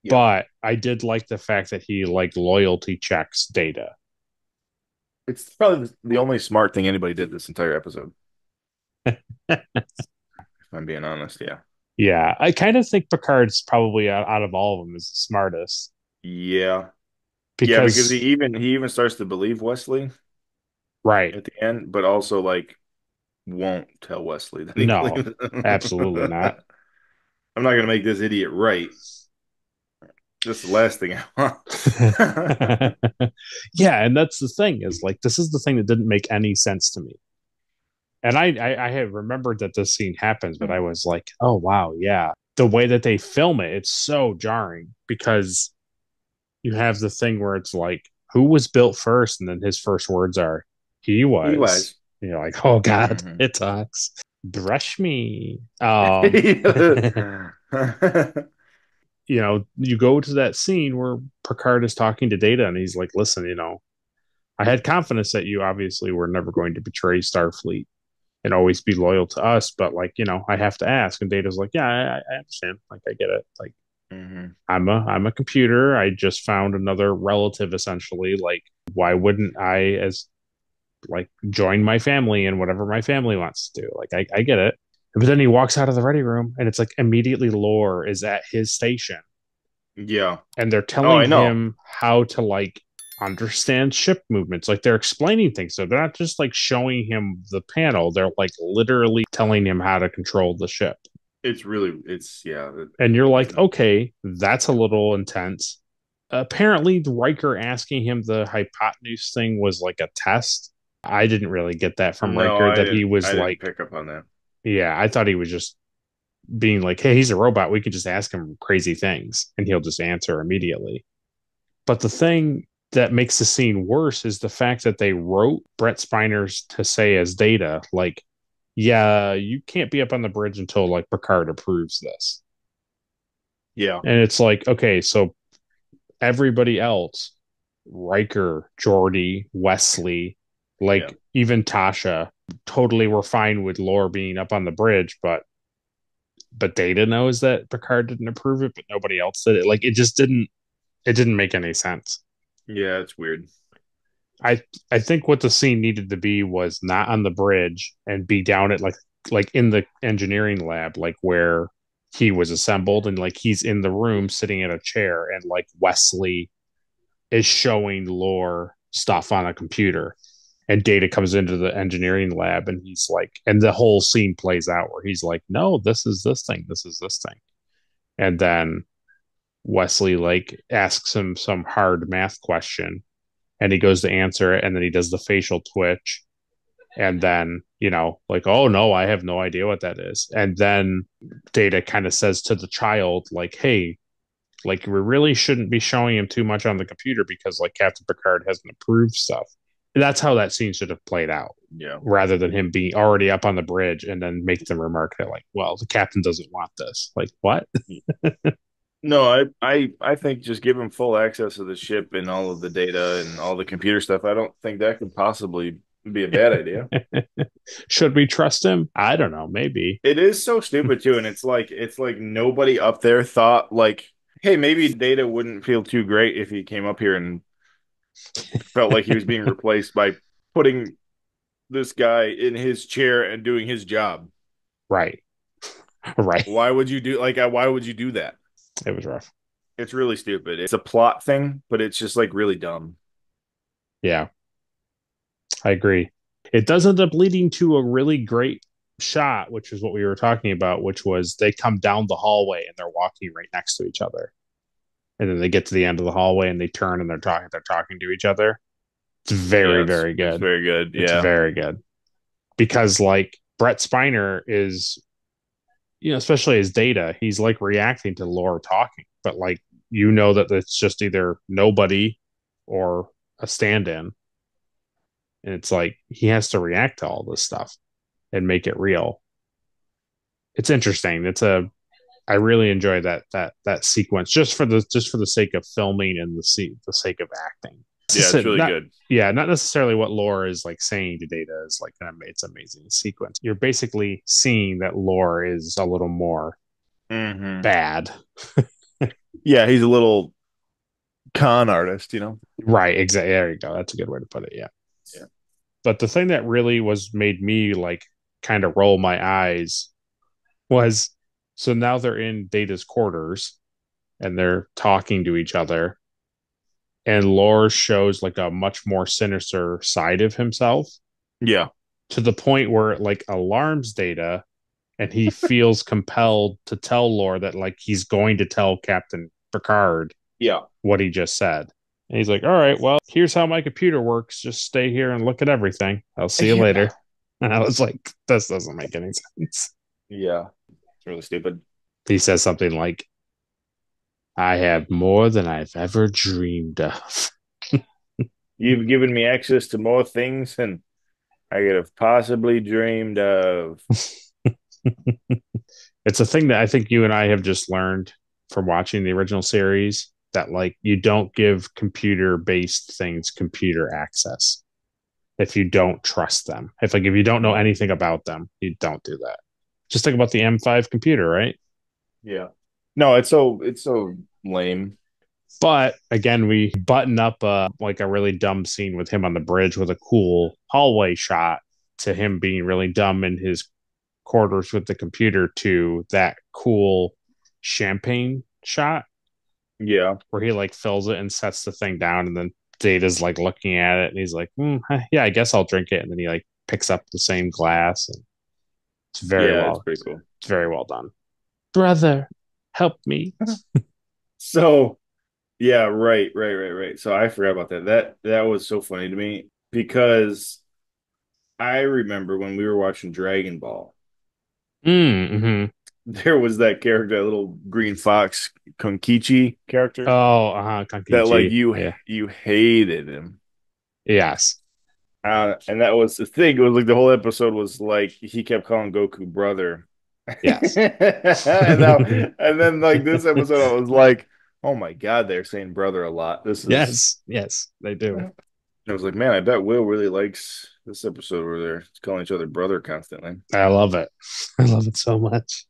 Yeah. But I did like the fact that he like loyalty checks Data. It's probably the only smart thing anybody did this entire episode. If I'm being honest, yeah. Yeah, I kind of think Picard's probably out of all of them is the smartest. Yeah. Yeah, because Because he even starts to believe Wesley right. at the end, but also like won't tell Wesley that he No, believes. absolutely not. I'm not gonna make this idiot right. That's the last thing I want. Yeah, and that's the thing is like this is the thing that didn't make any sense to me. And I had remembered that this scene happens, but I was like, oh wow, yeah. The way that they film it, it's so jarring because you have the thing where it's like, who was built first? And then his first words are, he was. He was. You're like, oh God, Mhm. it talks. Brush me. You go to that scene where Picard is talking to Data and he's like, listen, I had confidence that you obviously were never going to betray Starfleet and always be loyal to us, but like, I have to ask. And Data's like, yeah, I understand. Like, I get it. Like, I'm a computer. I just found another relative essentially. Like, why wouldn't I as like join my family in whatever my family wants to do? Like, I get it. But then he walks out of the ready room and it's like immediately Lore is at his station. Yeah. And they're I telling know. him how to like understand ship movements. Like they're explaining things. So they're not just like showing him the panel. They're like literally telling him how to control the ship. Yeah. And you're like, okay, that's a little intense. Apparently, Riker asking him the hypotenuse thing was like a test. I didn't really get that from No, Riker, that he was I didn't like, pick up on that. yeah, I thought he was just being like, hey, he's a robot. We could just ask him crazy things and he'll just answer immediately. But the thing that makes the scene worse is the fact that they wrote Brett Spiner's to say as Data, like, yeah, you can't be up on the bridge until like Picard approves this. Yeah. And it's like, okay, so everybody else, Riker, Geordi, Wesley, like even Tasha, totally were fine with Lore being up on the bridge, but Data knows that Picard didn't approve it, but nobody else did it. Like it didn't make any sense. Yeah, it's weird. I think what the scene needed to be was not on the bridge and be down at like in the engineering lab, like where he was assembled, and like he's in the room sitting in a chair, and like Wesley is showing Lore stuff on a computer, and Data comes into the engineering lab, and he's like, and the whole scene plays out where he's like, no, this is this thing, this is this thing, and then Wesley like asks him some hard math question and he goes to answer it, and then he does the facial twitch, and then like, oh no, I have no idea what that is. And then Data kind of says to the child, like, hey, like we really shouldn't be showing him too much on the computer because like Captain Picard hasn't approved stuff. And that's how that scene should have played out. Yeah. Rather than him being already up on the bridge and then make the remark that like, well, the captain doesn't want this. Like, what? No, I think just give him full access to the ship and all of the data and all the computer stuff. I don't think that could possibly be a bad idea. Should we trust him? I don't know. Maybe. It is so stupid too, and it's like nobody up there thought like, hey, maybe Data wouldn't feel too great if he came up here and felt like he was being replaced by putting this guy in his chair and doing his job. Right. Right. Why would you do why would you do that? It was rough. It's really stupid. It's a plot thing, but it's just like really dumb. Yeah. I agree. It does end up leading to a really great shot, which is what we were talking about, which was they come down the hallway and they're walking right next to each other. And then they get to the end of the hallway and they turn and they're talking to each other. It's very, very good. It's very good. Yeah. It's very good. Because like Brett Spiner is, especially as Data, he's like reacting to Lore talking, but like that it's just either nobody or a stand-in. And it's like he has to react to all this stuff and make it real. It's interesting. I really enjoy that sequence just for the sake of filming and the sake of acting. Yeah, it's really good. Yeah, not necessarily what Lore is like saying to Data is like it's amazing sequence. You're basically seeing that Lore is a little more bad. Yeah, he's a little con artist, Right, exactly. There you go. That's a good way to put it. Yeah. Yeah. But the thing that really made me like kind of roll my eyes was, so now they're in Data's quarters and they're talking to each other. And Lore shows like a much more sinister side of himself. Yeah. To the point where it like alarms Data and he feels compelled to tell Lore that like he's going to tell Captain Picard what he just said. And he's like, all right, well, here's how my computer works. Just stay here and look at everything. I'll see you later. And I was like, this doesn't make any sense. Yeah. It's really stupid. He says something like, I have more than I've ever dreamed of. You've given me access to more things than I could have possibly dreamed of. It's a thing that I think you and I have just learned from watching the original series, that like you don't give computer-based things computer access if you don't trust them. If you don't know anything about them, you don't do that. Just think about the M5 computer, right? Yeah. No, it's so lame. But again, we button up like a really dumb scene with him on the bridge with a cool hallway shot to him being really dumb in his quarters with the computer to that cool champagne shot. Yeah. Where he like fills it and sets the thing down, and then Data's like looking at it and he's like, yeah, I guess I'll drink it. And then he like picks up the same glass, and it's it's pretty cool. It's very well done. Brother, help me. So yeah, right. So I forgot about that. That was so funny to me because I remember when we were watching Dragon Ball. Mm-hmm. There was that character, that little green fox Konkichi character. Oh, Konkichi. That like you hated him. Yes. And that was the thing. It was like the whole episode was like he kept calling Goku brother. Yes. and then like this episode, I was like, oh my god, they're saying brother a lot. This is yes, they do. I was like, man, I bet Will really likes this episode where they're calling each other brother constantly. I love it. I love it so much.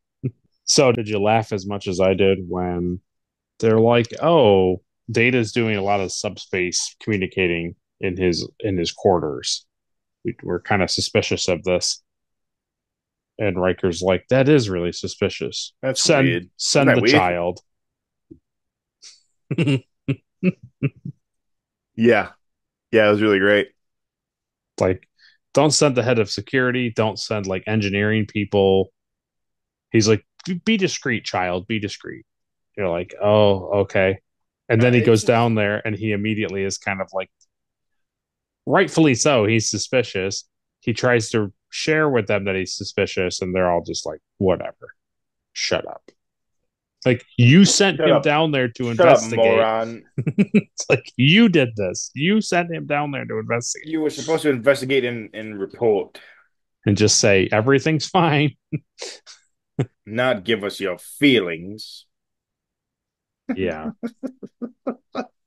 So did you laugh as much as I did when they're like, oh, Data's doing a lot of subspace communicating in his quarters. We're kind of suspicious of this. And Riker's like, that is really suspicious. That's weird. Send the child. Yeah. Yeah, it was really great. Like, don't send the head of security. Don't send like engineering people. He's like, be discreet, child. Be discreet. You're like, oh, okay. And then he goes down there and he immediately is kind of like, rightfully so, he's suspicious. He tries to share with them that he's suspicious, and they're all just like, whatever, shut up. Like, you sent Shut him up. down there to Shut up, investigate. moron. It's like, you did this. You sent him down there to investigate. You were supposed to investigate and report. And just say, everything's fine. Not give us your feelings. Yeah.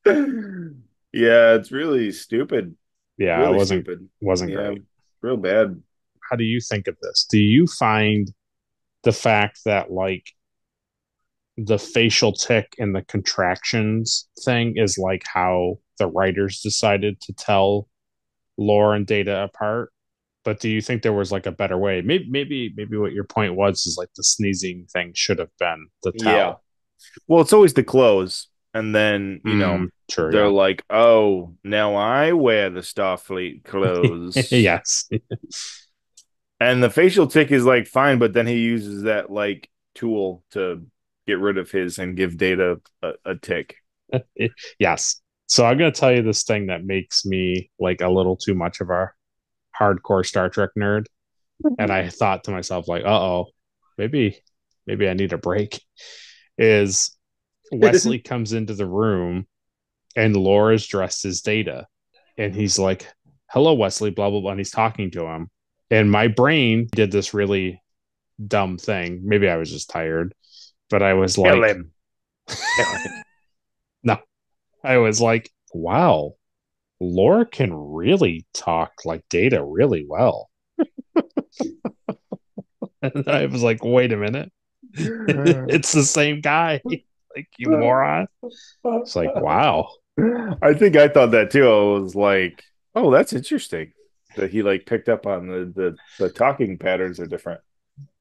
Yeah, it's really stupid. Yeah, Really it wasn't stupid. wasn't Yeah, great. real bad. How do you think of this? Do you find the fact that, like, the facial tick and the contractions thing is like how the writers decided to tell lore and data apart? But do you think there was like a better way? Maybe what your point was is like the sneezing thing should have been the tell. Yeah. Well, it's always the clothes. And then, Sure, they're yeah. like, oh, now I wear the Starfleet clothes. Yes. And the facial tick is like fine, but then he uses that like tool to get rid of his and give Data a tick. Yes. So I'm going to tell you this thing that makes me like a little too much of a hardcore Star Trek nerd. And I thought to myself, like, uh-oh, maybe I need a break. Is Wesley comes into the room and Laura's dressed as Data. And he's like, hello, Wesley, blah, blah, blah. And he's talking to him. And my brain did this really dumb thing. Maybe I was just tired, but I was like, Kill him. No, I was like, wow, Laura can really talk like Data really well. And I was like, wait a minute. It's the same guy. Like, you moron. It's like, wow. I think I thought that too. I was like, oh, that's interesting that he like picked up on the talking patterns are different.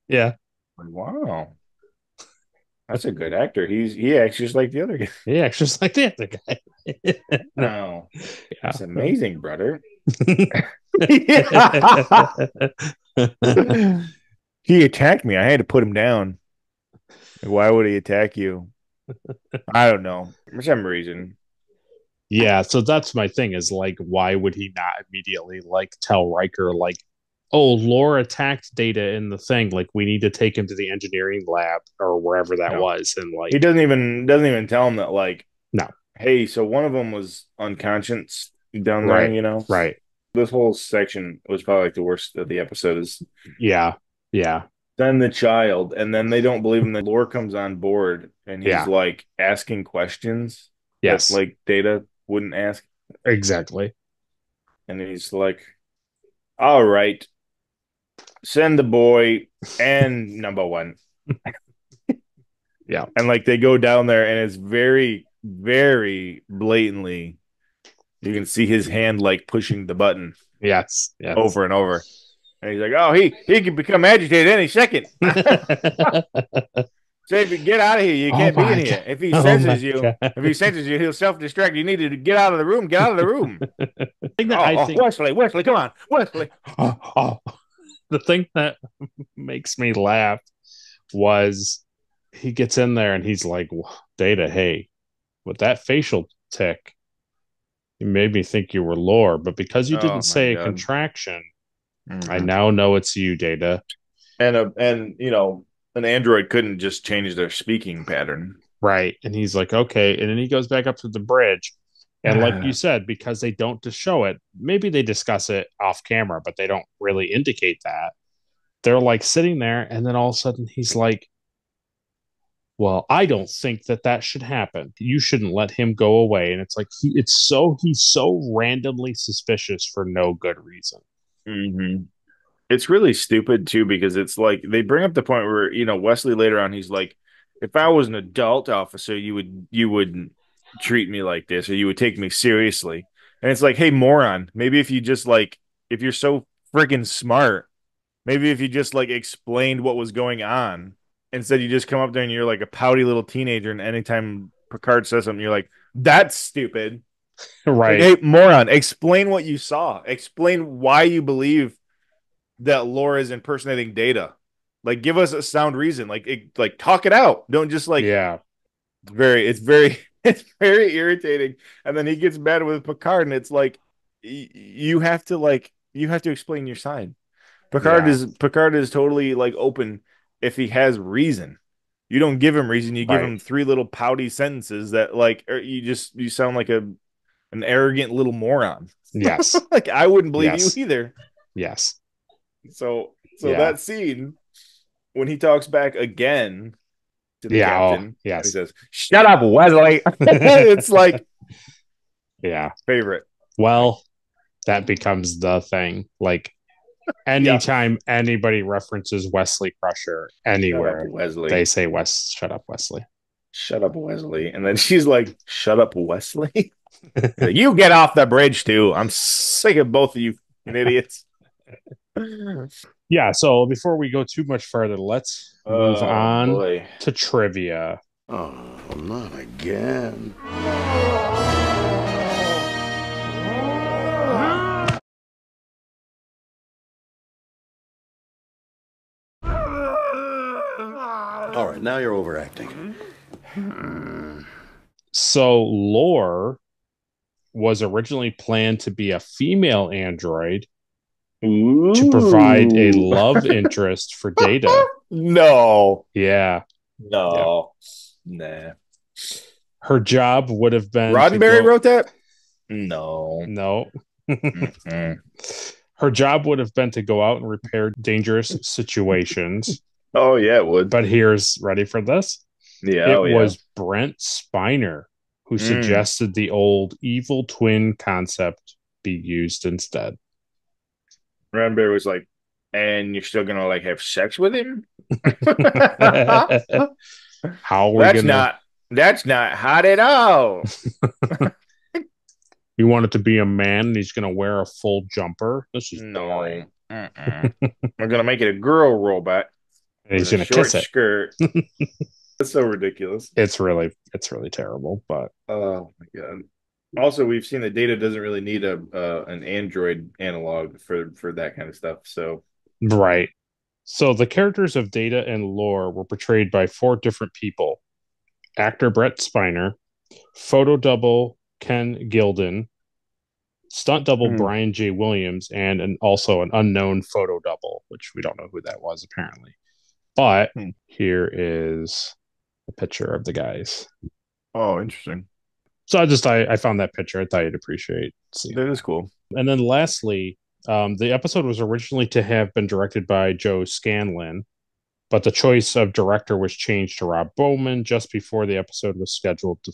Yeah. Like, wow. That's a good actor. He acts just like the other guy. He acts just like the other guy. No. Yeah. That's amazing, brother. He attacked me. I had to put him down. Why would he attack you? I don't know. For some reason. Yeah, so that's my thing is like, why would he not immediately like tell Riker, like, oh, Laura attacked Data in the thing, like we need to take him to the engineering lab or wherever that was. And like, he doesn't even tell him that, like, no, hey, so one of them was unconscious down there, right, right. This whole section was probably like the worst of the episode. Is yeah. Then the child, and then they don't believe him. The lore comes on board, and he's like asking questions that like Data wouldn't ask. Exactly. And he's like, all right, send the boy and number one. Yeah. And like they go down there, and it's very, very blatantly, you can see his hand like pushing the button. Yes. Over and over. And he's like, oh, he can become agitated any second. So if you get out of here, you can't be in here. If he senses you, he'll self-destruct. You need to get out of the room. Get out of the room. Wesley, come on, Wesley. The thing that makes me laugh was he gets in there and he's like, Data, hey, with that facial tick, you made me think you were Lore, but because you didn't say a contraction, I now know it's you, Data. And an android couldn't just change their speaking pattern. Right. And he's like, okay. And then he goes back up to the bridge. And like you said, because they don't just show it, maybe they discuss it off camera, but they don't really indicate that. They're like sitting there, and then all of a sudden he's like, well, I don't think that should happen. You shouldn't let him go away. And it's like, he's so randomly suspicious for no good reason. Mm-hmm. It's really stupid too, because it's like they bring up the point where, Wesley later on, he's like, if I was an adult officer, you would treat me like this, or you would take me seriously. And it's like, hey, moron, maybe if you just like, if you're so freaking smart, maybe if you just like explained what was going on, instead you just come up there and you're like a pouty little teenager, and anytime Picard says something, you're like, that's stupid. Right. Like, hey, moron, explain what you saw. Explain why you believe that Laura is impersonating Data. Like, give us a sound reason. Like talk it out. Don't just like, it's very irritating. And then he gets mad with Picard, and it's like, you have to explain your side. Picard is totally like open if he has reason. You don't give him reason. You give Right. him three little pouty sentences that like you sound like an arrogant little moron. Yes. Like I wouldn't believe Yes. you either. Yes. So Yeah. that scene when he talks back again to the captain, and he yes. says, "Shut up, Wesley." It's like Yeah. favorite. Well, that becomes the thing. Like anytime anybody references Wesley Crusher anywhere, Shut up, Wesley. they say shut up, Wesley. Shut up, Wesley. And then she's like, "Shut up, Wesley." You get off the bridge too. I'm sick of both of you idiots. Yeah, so before we go too much further, let's move on to trivia. Oh, not again. All right, now you're overacting. So Lore was originally planned to be a female android to provide a love interest for Data. No. Yeah. No. Nah. Her job would have been Roddenberry wrote that? No. No. Her job would have been to go out and repair dangerous situations. Oh, yeah, it would. But here's, ready for this? Yeah. It was Brent Spiner who suggested the old evil twin concept be used instead. Roddenberry was like, and you're still gonna like have sex with him? How are we That's not hot at all. You want it to be a man and he's gonna wear a full jumper? This is boring. We're gonna make it a girl robot. And he's gonna kiss it. Skirt. That's so ridiculous. It's really terrible, but oh my god. Also, we've seen that Data doesn't really need an Android analog for that kind of stuff. So right. So the characters of Data and Lore were portrayed by 4 different people: actor Brett Spiner, photo double Ken Gilden, stunt double Brian J. Williams, and also an unknown photo double, which we don't know who that was apparently. But here is a picture of the guys. Oh, interesting. So I found that picture. I thought you'd appreciate seeing that. Is cool. And then lastly, the episode was originally to have been directed by Joe Scanlon, but the choice of director was changed to Rob Bowman just before the episode was scheduled to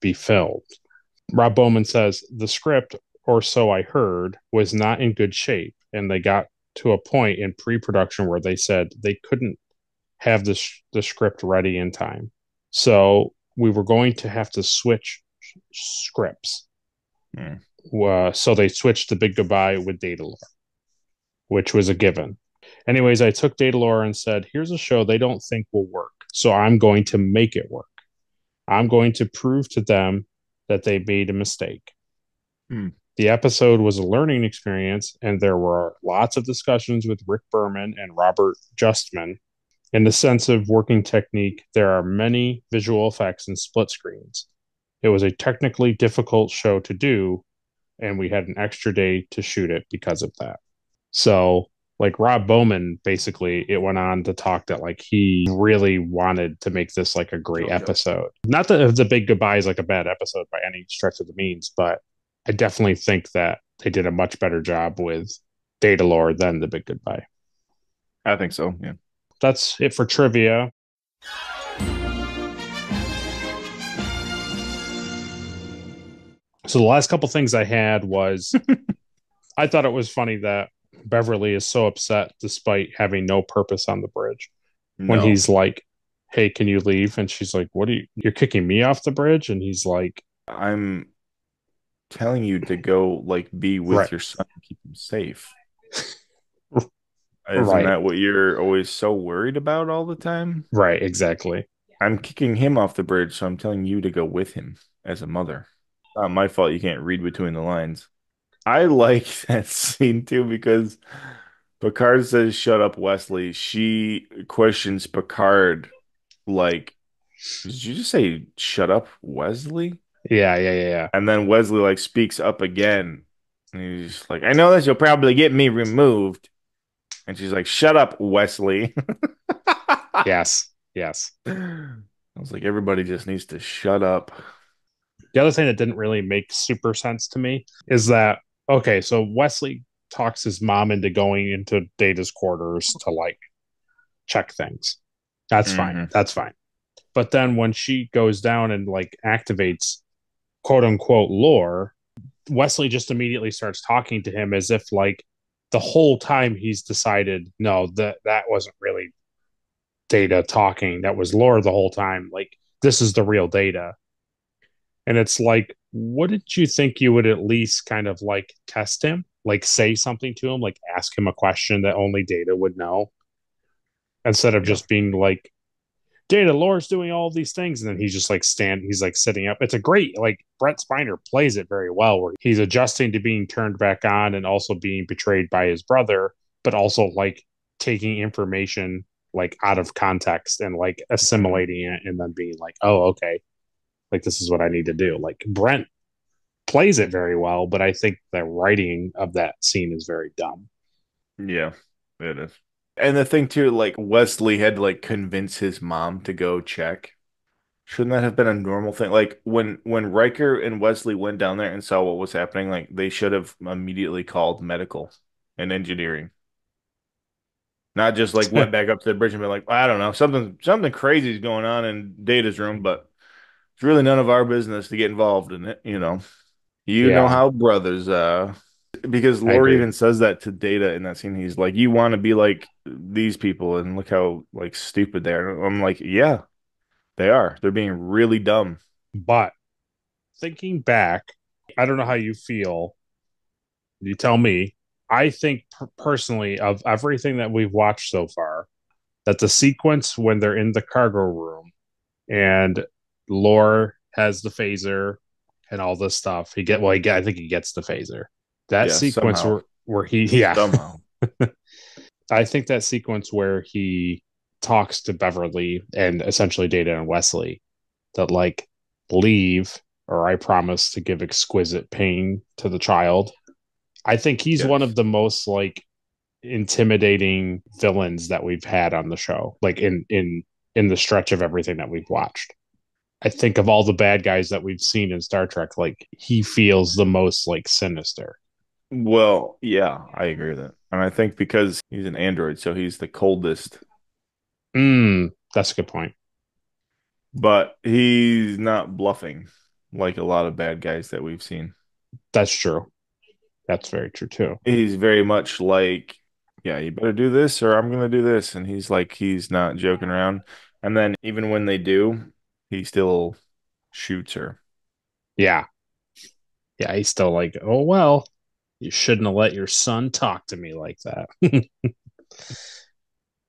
be filmed. Rob Bowman says the script, or so I heard, was not in good shape, and they got to a point in pre-production where they said they couldn't have the script ready in time. So we were going to have to switch scripts. So they switched to Big Goodbye with Datalore, which was a given. Anyways, I took Datalore and said, here's a show they don't think will work, so I'm going to make it work. I'm going to prove to them that they made a mistake. The episode was a learning experience, and there were lots of discussions with Rick Berman and Robert Justman. In the sense of working technique, there are many visual effects and split screens. It was a technically difficult show to do, and we had an extra day to shoot it because of that. So, like Rob Bowman, basically, it went on to talk that like he really wanted to make this like a great episode. Not that The Big Goodbye is like a bad episode by any stretch of the means, but I definitely think that they did a much better job with Datalore than The Big Goodbye. I think so, yeah. That's it for trivia. So the last couple things I had was I thought it was funny that Beverly is so upset despite having no purpose on the bridge. When he's like, hey, can you leave? And she's like, what are you're kicking me off the bridge? And he's like, I'm telling you to go like be with your son and keep him safe. Isn't that what you're always so worried about all the time? Right, exactly. I'm kicking him off the bridge, so I'm telling you to go with him as a mother. Not my fault you can't read between the lines. I like that scene too because Picard says, shut up, Wesley. She questions Picard like, did you just say shut up, Wesley? Yeah. And then Wesley like speaks up again. And he's like, I know that you'll probably get me removed. And she's like, "Shut up, Wesley." Yes. Yes. I was like, everybody just needs to shut up. The other thing that didn't really make super sense to me is that, okay, so Wesley talks his mom into going into Data's quarters to like check things. That's fine. Mm-hmm. That's fine. But then when she goes down and like activates quote unquote lore, Wesley just immediately starts talking to him as if like the whole time he's decided, no, that wasn't really Data talking. That was lore the whole time. Like this is the real Data. And it's like, wouldn't you think you would at least kind of like test him, like say something to him, like ask him a question that only Data would know, instead of Yeah. just being like, Data, Lore's doing all these things, and then he's just like he's like sitting up. It's a great, like Brett Spiner plays it very well, where he's adjusting to being turned back on and also being betrayed by his brother, but also like taking information like out of context and like assimilating it and then being like, oh, okay, like this is what I need to do. Like Brent plays it very well, but I think the writing of that scene is very dumb. Yeah, it is. And the thing too, like Wesley had to like convince his mom to go check. Shouldn't that have been a normal thing? Like when Riker and Wesley went down there and saw what was happening, like they should have immediately called medical and engineering. Not just like went back up to the bridge and been like, I don't know, something crazy is going on in Data's room, but it's really none of our business to get involved in it, you know. You know Yeah, how brothers because I Lord agree. even says that to Data in that scene. He's like, you want to be like these people and look how like stupid they are. I'm like, yeah, they are. They're being really dumb. But thinking back, I don't know how you feel. You tell me. I think personally, of everything that we've watched so far, that the sequence when they're in the cargo room and Lore has the phaser and all this stuff. I think he gets the phaser. That Yeah, sequence somehow. where he, yeah, Somehow. I think that sequence where he talks to Beverly and essentially Data and Wesley that like leave or I promise to give exquisite pain to the child. I think he's one Yes. of the most like intimidating villains that we've had on the show, like in the stretch of everything that we've watched. I think of all the bad guys that we've seen in Star Trek, like he feels the most like sinister. Well, yeah, I agree with that. And I think because he's an android, so he's the coldest, That's a good point. but he's not bluffing like a lot of bad guys that we've seen. That's true. That's very true too. He's very much like, yeah, you better do this or I'm gonna do this. And he's like, he's not joking around. And then even when they do, he still shoots her. Yeah. Yeah. He's still like, oh, well, you shouldn't have let your son talk to me like that.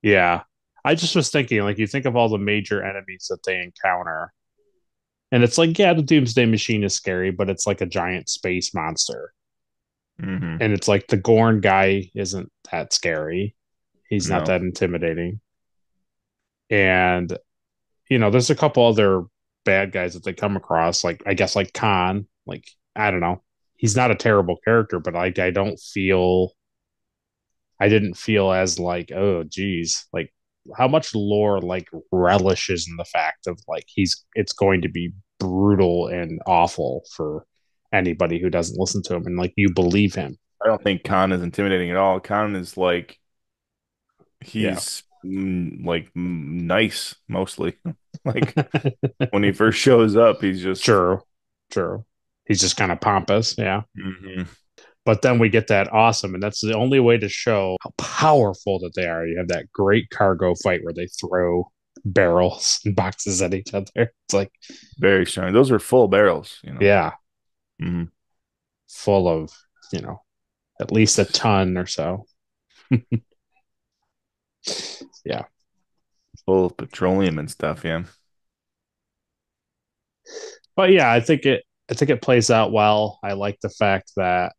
Yeah. I just was thinking, like, you think of all the major enemies that they encounter, and it's like, yeah, the Doomsday Machine is scary, but it's like a giant space monster. Hmm. And it's like the Gorn guy isn't that scary. He's not No. that intimidating. And, there's a couple other bad guys that they come across, like, I guess, like Khan. Like, I don't know. He's not a terrible character, but I didn't feel as like, oh, geez, like how much lore like relishes in the fact of like it's going to be brutal and awful for anybody who doesn't listen to him and like you believe him. I don't think Khan is intimidating at all. Khan is like Yeah. he's like nice mostly. Like when he first shows up, he's just True. True. He's just kind of pompous. Yeah. Mhm. But then we get that awesome, and that's the only way to show how powerful that they are. You have that great cargo fight where they throw barrels and boxes at each other. It's like, Very strong. Those are full barrels, you know. yeah, Mhm. full of, you know, at least a ton or so. Yeah. Full of petroleum and stuff, yeah. But yeah, I think it plays out well. I like the fact that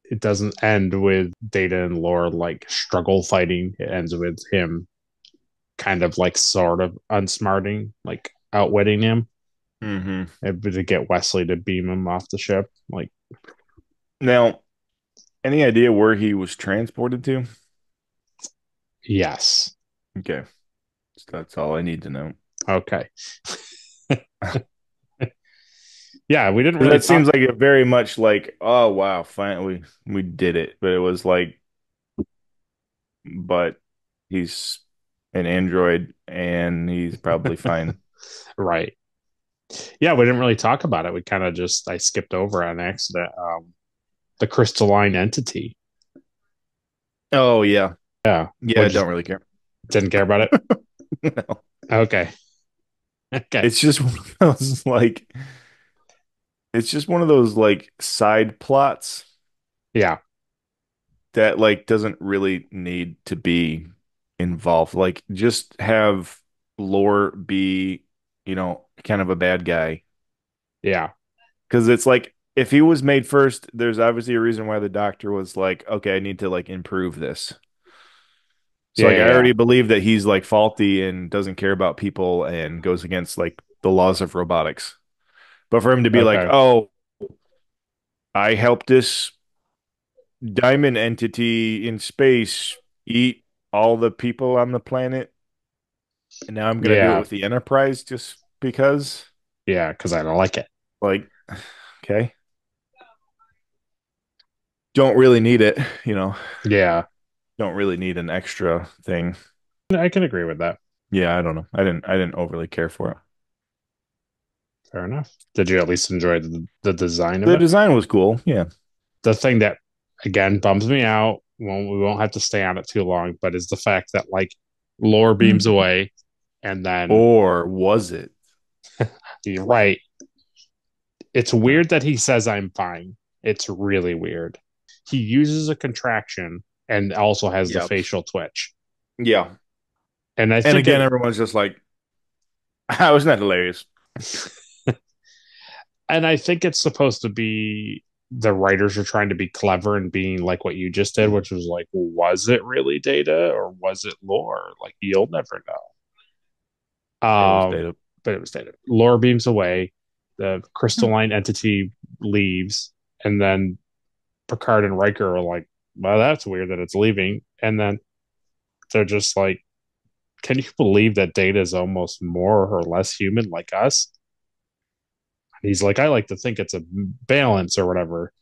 it doesn't end with Data and Lore like struggle fighting. It ends with him kind of like sort of unsmarting, like outwitting him, Hmm. and to get Wesley to beam him off the ship. Like, Now, any idea where he was transported to? Yes. Okay. So that's all I need to know. Okay. Yeah, we didn't 'Cause really that talk. seems like a very much like, oh wow, fine, we did it. But it was like, but he's an android and he's probably fine. Right. Yeah, we didn't really talk about it. We kind of just I skipped over on accident. The crystalline entity. Oh yeah. Yeah. Yeah, I Which don't really care. didn't care about it. No. Okay. Okay. It's just one of those like it's just one of those like side plots Yeah. that like doesn't really need to be involved. Like just have Lore be, kind of a bad guy. Yeah. Because it's like if he was made first, there's obviously a reason why the doctor was like, okay, I need to like improve this. So Yeah. like I Yeah. already believe that he's like faulty and doesn't care about people and goes against like the laws of robotics. But for him to be like, Okay. oh, I helped this diamond entity in space eat all the people on the planet, and now I'm gonna do it Yeah. with the Enterprise just because. Yeah. Because I don't like it. Like, okay, don't really need it, Yeah. don't really need an extra thing. I can agree with that. Yeah, I don't know. I didn't overly care for it. Fair enough. Did you at least enjoy the design of The it? design was cool. Yeah. The thing that again bums me out, well, we won't have to stay on it too long, but is the fact that like lore beams away and then Or was it? you're right. It's weird that he says I'm fine. It's really weird. He uses a contraction and also has the Yeah. facial twitch. Yeah. And I And think again, everyone's just like, "How isn't that hilarious?" and I think it's supposed to be the writers are trying to be clever and being like what you just did, which was like, was it really data or was it lore? Like you'll never know. It was data. But it was data. Lore beams away, the crystalline entity leaves, and then Picard and Riker are like, well, that's weird that it's leaving. And then they're just like, can you believe that Data is almost more or less human like us? He's like, I like to think it's a balance or whatever.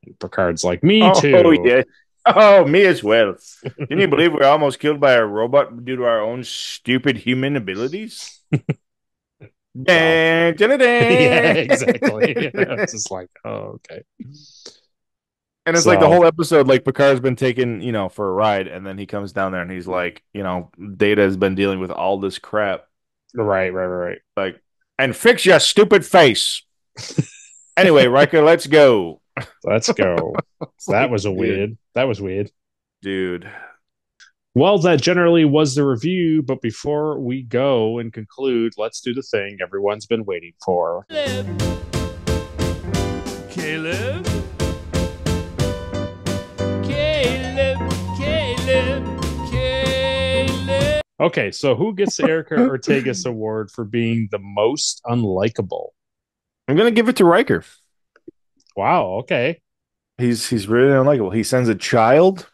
And Picard's like, me Oh too. yeah. Oh, me as well. Can you believe we're almost killed by a robot due to our own stupid human abilities? Well, Dun, dun, dun, yeah, dun. exactly. It's just like, oh, okay. And it's like the So, whole episode, like Picard's been taken, for a ride, and then he comes down there and he's like, Data has been dealing with all this crap. right. Like, and fix your stupid face. Anyway, Riker, let's go. Let's go. It's That like, was a weird. That was weird. dude. Well, that generally was the review, but before we go and conclude, let's do the thing everyone's been waiting for. Caleb? Okay, so who gets the Erica Ortegas Award for being the most unlikable? I'm gonna give it to Riker. Wow, okay. He's really unlikable. He sends a child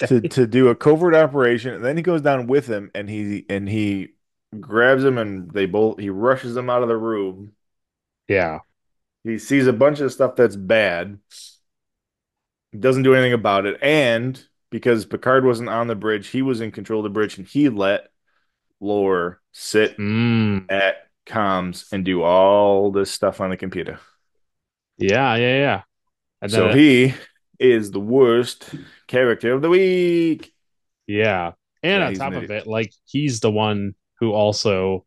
Okay. to do a covert operation, and then he goes down with him, and he grabs him, and he rushes them out of the room. Yeah. He sees a bunch of stuff that's bad. He doesn't do anything about it, and because Picard wasn't on the bridge, he was in control of the bridge, and he let Lore sit Mm. at comms and do all this stuff on the computer. Yeah. And So then, he is the worst character of the week. yeah. And Yeah, on he's an top of idiot. it, like, he's the one who also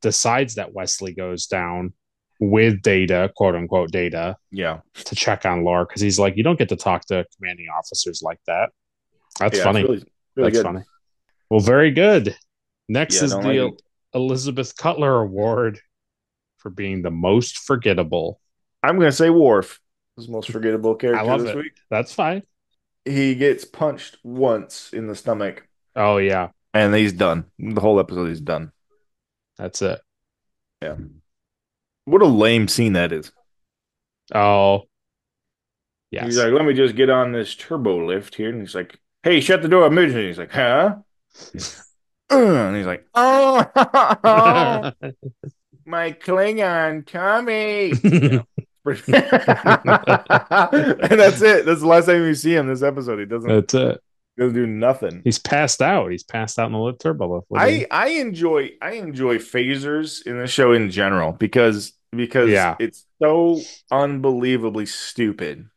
decides that Wesley goes down with Data, quote unquote Data, Yeah. to check on Laura because he's like, you don't get to talk to commanding officers like that. That's Yeah, it's funny. really That's good. funny. Well, very good. Next Yeah, I is don't the like it. Elizabeth Cutler Award for being the most forgettable. I'm gonna say Worf is the most forgettable I character love this it. week. That's fine. He gets punched once in the stomach, Oh, yeah. and he's done. The whole episode, he's done. That's it. Yeah. What a lame scene that is. Oh, He's yes. like, let me just get on this turbo lift here. And he's like, hey, shut the door immediately. He's like, huh? And he's like, oh, my Klingon, Tommy. And that's it. That's the last time you see him this episode. He That's it. doesn't do nothing. He's passed out. He's passed out in the turbo lift. I enjoy phasers in the show in general because Yeah. it's so unbelievably stupid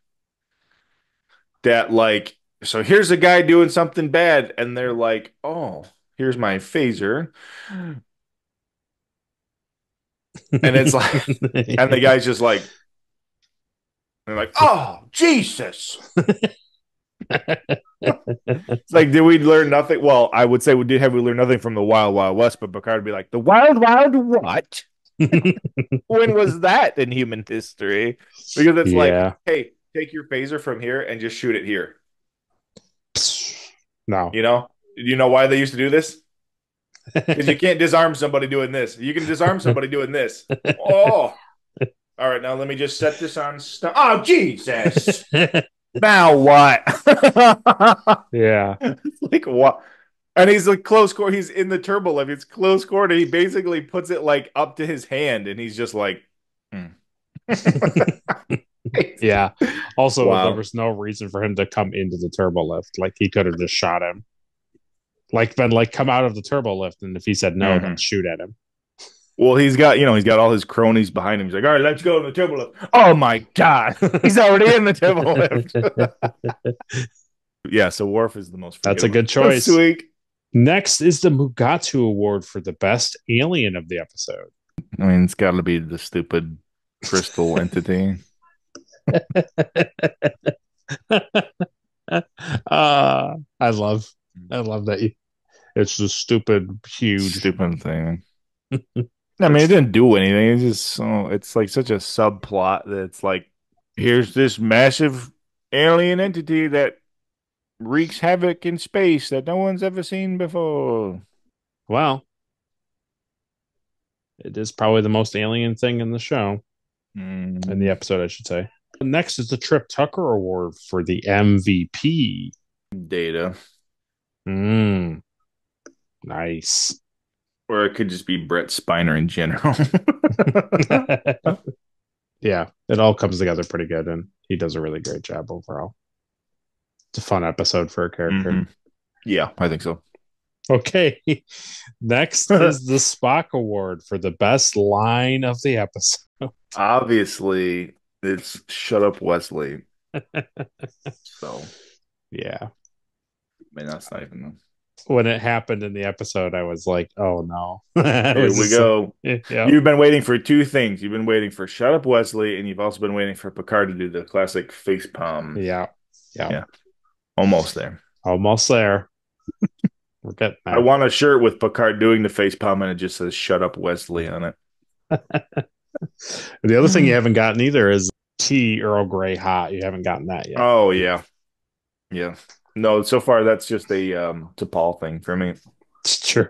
that like so here's a guy doing something bad and they're like, oh, here's my phaser. And it's like and the guy's just like they're like, oh Jesus. It's like, did we learn nothing? Well, I would say we learned nothing from the Wild Wild West, but Picard would be like, the Wild Wild what? When was that in human history? Because it's like, hey, take your phaser from here and just shoot it here. No. You know why they used to do this? Because you can't disarm somebody doing this. You can disarm somebody doing this. Oh. All right, now let me just set this on stop. Oh, Jesus. Now what? Yeah. It's like what? And he's like close quarter. He's in the turbo lift. It's close quarter. He basically puts it like up to his hand, and he's just like, yeah. Also, wow. there was no reason for him to come into the turbo lift. Like he could have just shot him. Like then, like come out of the turbo lift, and if he said no, then shoot at him. Well, he's got all his cronies behind him. He's like, all right, let's go in the turbo lift. Oh my God, he's already in the turbo lift. Yeah, so Worf is the most. That's a good choice. That's sweet. Next is the Mugatu Award for the best alien of the episode. I mean, it's got to be the stupid crystal entity. I love that. It's the stupid, huge, stupid thing. I mean, it didn't do anything. It's just it's like such a subplot that it's like, here's this massive alien entity that wreaks havoc in space that no one's ever seen before. Well, it is probably the most alien thing in the show, in the episode, I should say. Next is the Trip Tucker Award for the MVP. Data. Nice. Or it could just be Brett Spiner in general. Yeah, it all comes together pretty good, and he does a really great job overall. It's a fun episode for a character. Yeah, I think so. Okay. Next is the Spock Award for the best line of the episode. Obviously, it's Shut Up, Wesley. So, yeah. I mean, that's not even... When it happened in the episode, I was like, oh no. Here we go. Yeah. You've been waiting for two things. You've been waiting for Shut Up, Wesley, and you've also been waiting for Picard to do the classic face palm. Yeah. Almost there. We're getting there. I want a shirt with Picard doing the face palm and it just says Shut Up, Wesley on it. The other thing you haven't gotten either is tea Earl Grey hot. You haven't gotten that yet. Oh, yeah. Yeah. No, so far that's just a T'Pol thing for me. It's true.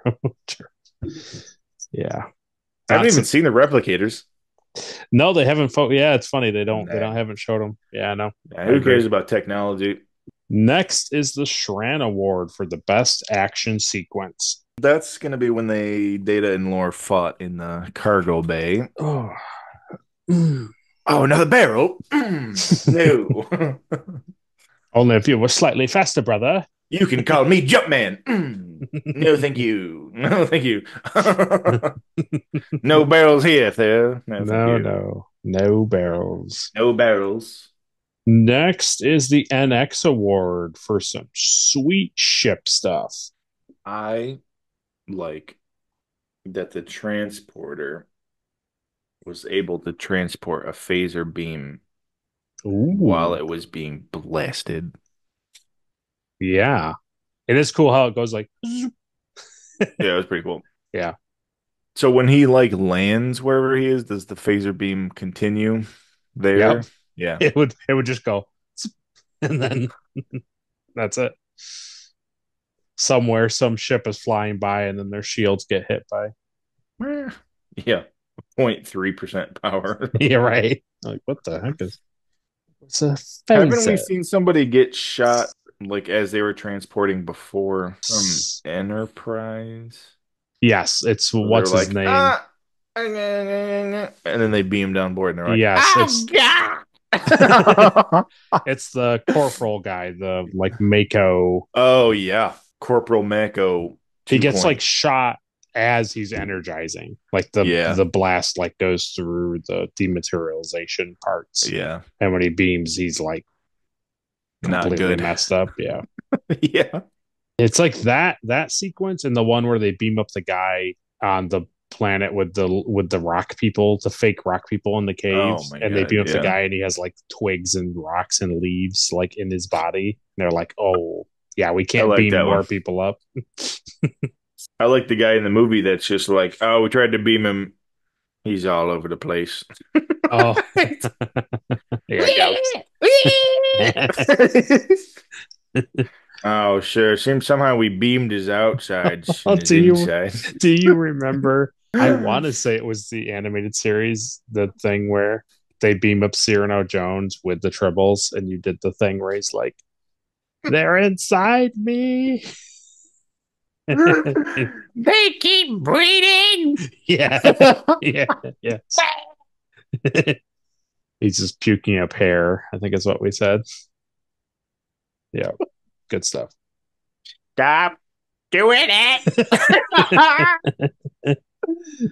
Yeah. I haven't even seen the replicators. No, they haven't. Yeah, it's funny. They haven't showed them. Yeah, I know. Yeah, who cares about technology? Next is the Shran Award for the best action sequence. That's going to be when Data and Lore fought in the cargo bay. Oh, another barrel? No. Only if you were slightly faster, brother. You can call me Jumpman. No, thank you. No, thank you. No barrels here, sir. No barrels. No barrels. Next is the NX Award for some sweet ship stuff. I like that the transporter was able to transport a phaser beam while it was being blasted. Yeah. It is cool how it goes like... Yeah, it was pretty cool. Yeah. So when he like lands wherever he is, does the phaser beam continue there? Yep. Yeah. It would just go and then that's it. Somewhere some ship is flying by and then their shields get hit by. Yeah. 0.3% power. Yeah, right. Like what the heck is... It's a Haven't we seen somebody get shot like as they were transporting before from Enterprise. Yes, it's So they were what's his like, name? and then they beam down board and they're like, Yes, oh God. it's the corporal guy, the like Mako. Oh yeah. Corporal Mako He 2 gets like point. shot as he's energizing. Like Yeah. the blast like goes through the dematerialization parts. Yeah. And when he beams, he's like Not completely good. messed up. Yeah. Yeah. It's like that sequence and the one where they beam up the guy on the planet with the rock people, the fake rock people in the Oh caves, my and they God. beam up the Yeah. guy and he has like twigs and rocks and leaves like in his body. And they're like, oh yeah, we I can't like beam that more one. people up. I like the guy in the movie that's just like, oh, we tried to beam him. He's all over the place. Oh, yeah. Oh, sure. Seems somehow we beamed his outsides Oh, and his inside. do you remember? I want to say it was the animated series, the thing where they beam up Cyrano Jones with the tribbles, and you did the thing where he's like, "They're inside me." They keep breeding. Yeah, yeah, yes. He's just puking up hair. I think is what we said. Yeah, good stuff. Stop doing it. Yeah,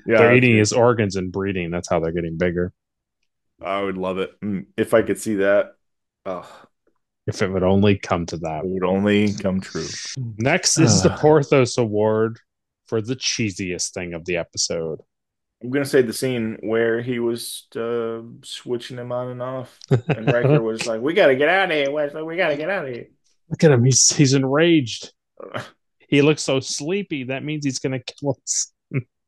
They're that's eating good. his organs and breeding. That's how they're getting bigger. I would love it. If I could see that. Oh, If it would only come to that. it would only come true. Next is the Porthos Award for the cheesiest thing of the episode. I'm gonna say the scene where he was switching him on and off, and Riker was like, "We gotta get out of here, Wesley. We gotta get out of here." Look at him. He's enraged. He looks so sleepy. That means he's going to kill us.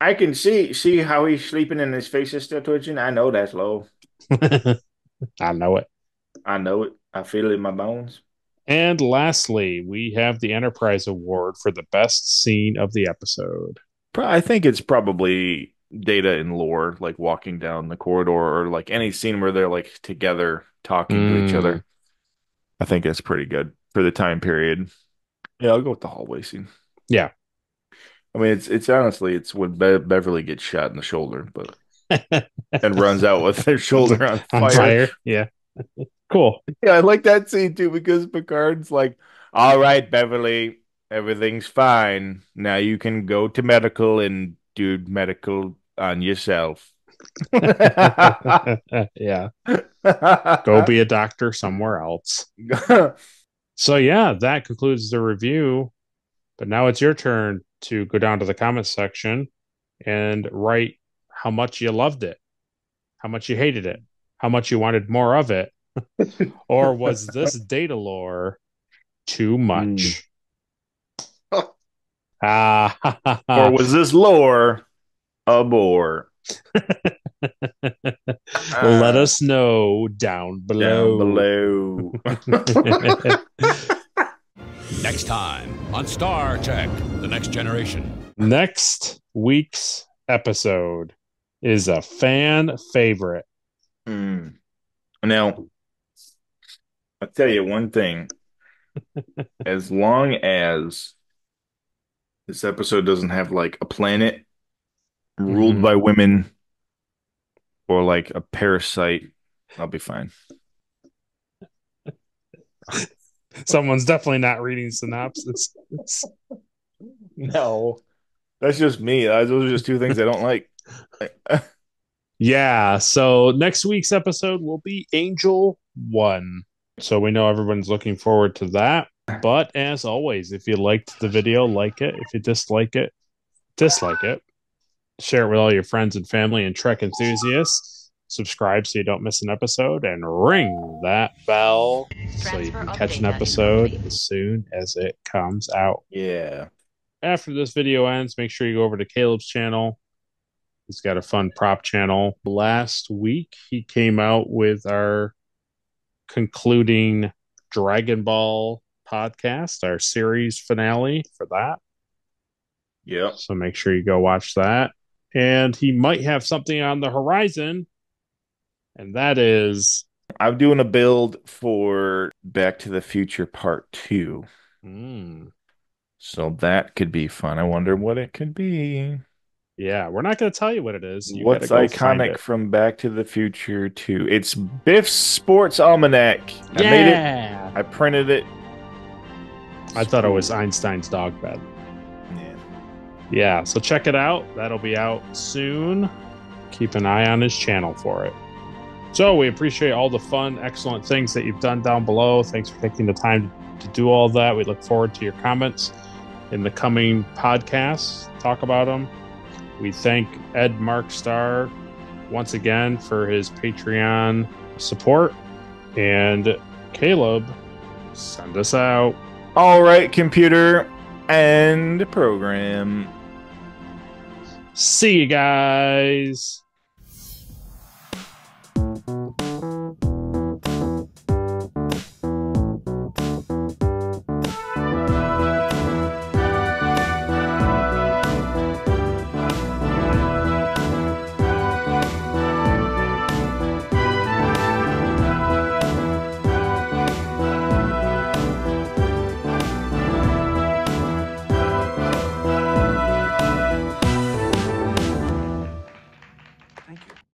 I can see how he's sleeping and his face is still twitching. I know that's low. I know it. I know it. I feel it in my bones. And lastly, we have the Enterprise Award for the best scene of the episode. I think it's probably Data and Lore, like walking down the corridor, or like any scene where they're like together talking to each other. I think that's pretty good for the time period. Yeah, I'll go with the hallway scene. Yeah. I mean, it's honestly, it's when Beverly gets shot in the shoulder, but and runs out with their shoulder on fire. Yeah. Cool. Yeah, I like that scene too because Picard's like, "All right, Beverly, everything's fine. Now you can go to medical and do medical on yourself." Yeah. Go be a doctor somewhere else. So yeah, that concludes the review. But now it's your turn to go down to the comments section and write how much you loved it, how much you hated it, how much you wanted more of it, or was this Datalore too much? Or was this lore a bore? Let us know down below. Next time on Star Trek The Next Generation. Next week's episode is a fan favorite. Now, I'll tell you one thing. As long as this episode doesn't have like a planet ruled by women or like a parasite, I'll be fine. Someone's definitely not reading synopsis. No, that's just me. Those are just two things I don't like. Yeah, so next week's episode will be Angel 1. So we know everyone's looking forward to that. But as always, if you liked the video, like it. If you dislike it, dislike it. Share it with all your friends and family and Trek enthusiasts. Subscribe so you don't miss an episode and ring that bell so you can catch an episode as soon as it comes out. Yeah. After this video ends, make sure you go over to Caleb's channel. He's got a fun prop channel. Last week, he came out with our concluding Dragon Ball podcast, our series finale for that. Yeah. So make sure you go watch that. And he might have something on the horizon, and that is I'm doing a build for Back to the Future Part 2. So that could be fun. I wonder what it could be. Yeah, we're not going to tell you what it is. You What's gotta go find iconic it. from Back to the Future 2? It's Biff's Sports Almanac. I made Yeah. it. I printed it. I thought it was Einstein's dog bed. Yeah. Yeah, so check it out. That'll be out soon. Keep an eye on his channel for it. So we appreciate all the fun, excellent things that you've done down below. Thanks for taking the time to do all that. We look forward to your comments in the coming podcasts. Talk about them. We thank Ed Mark Starr once again for his Patreon support. And Caleb, send us out. All right, computer, and program. See you guys.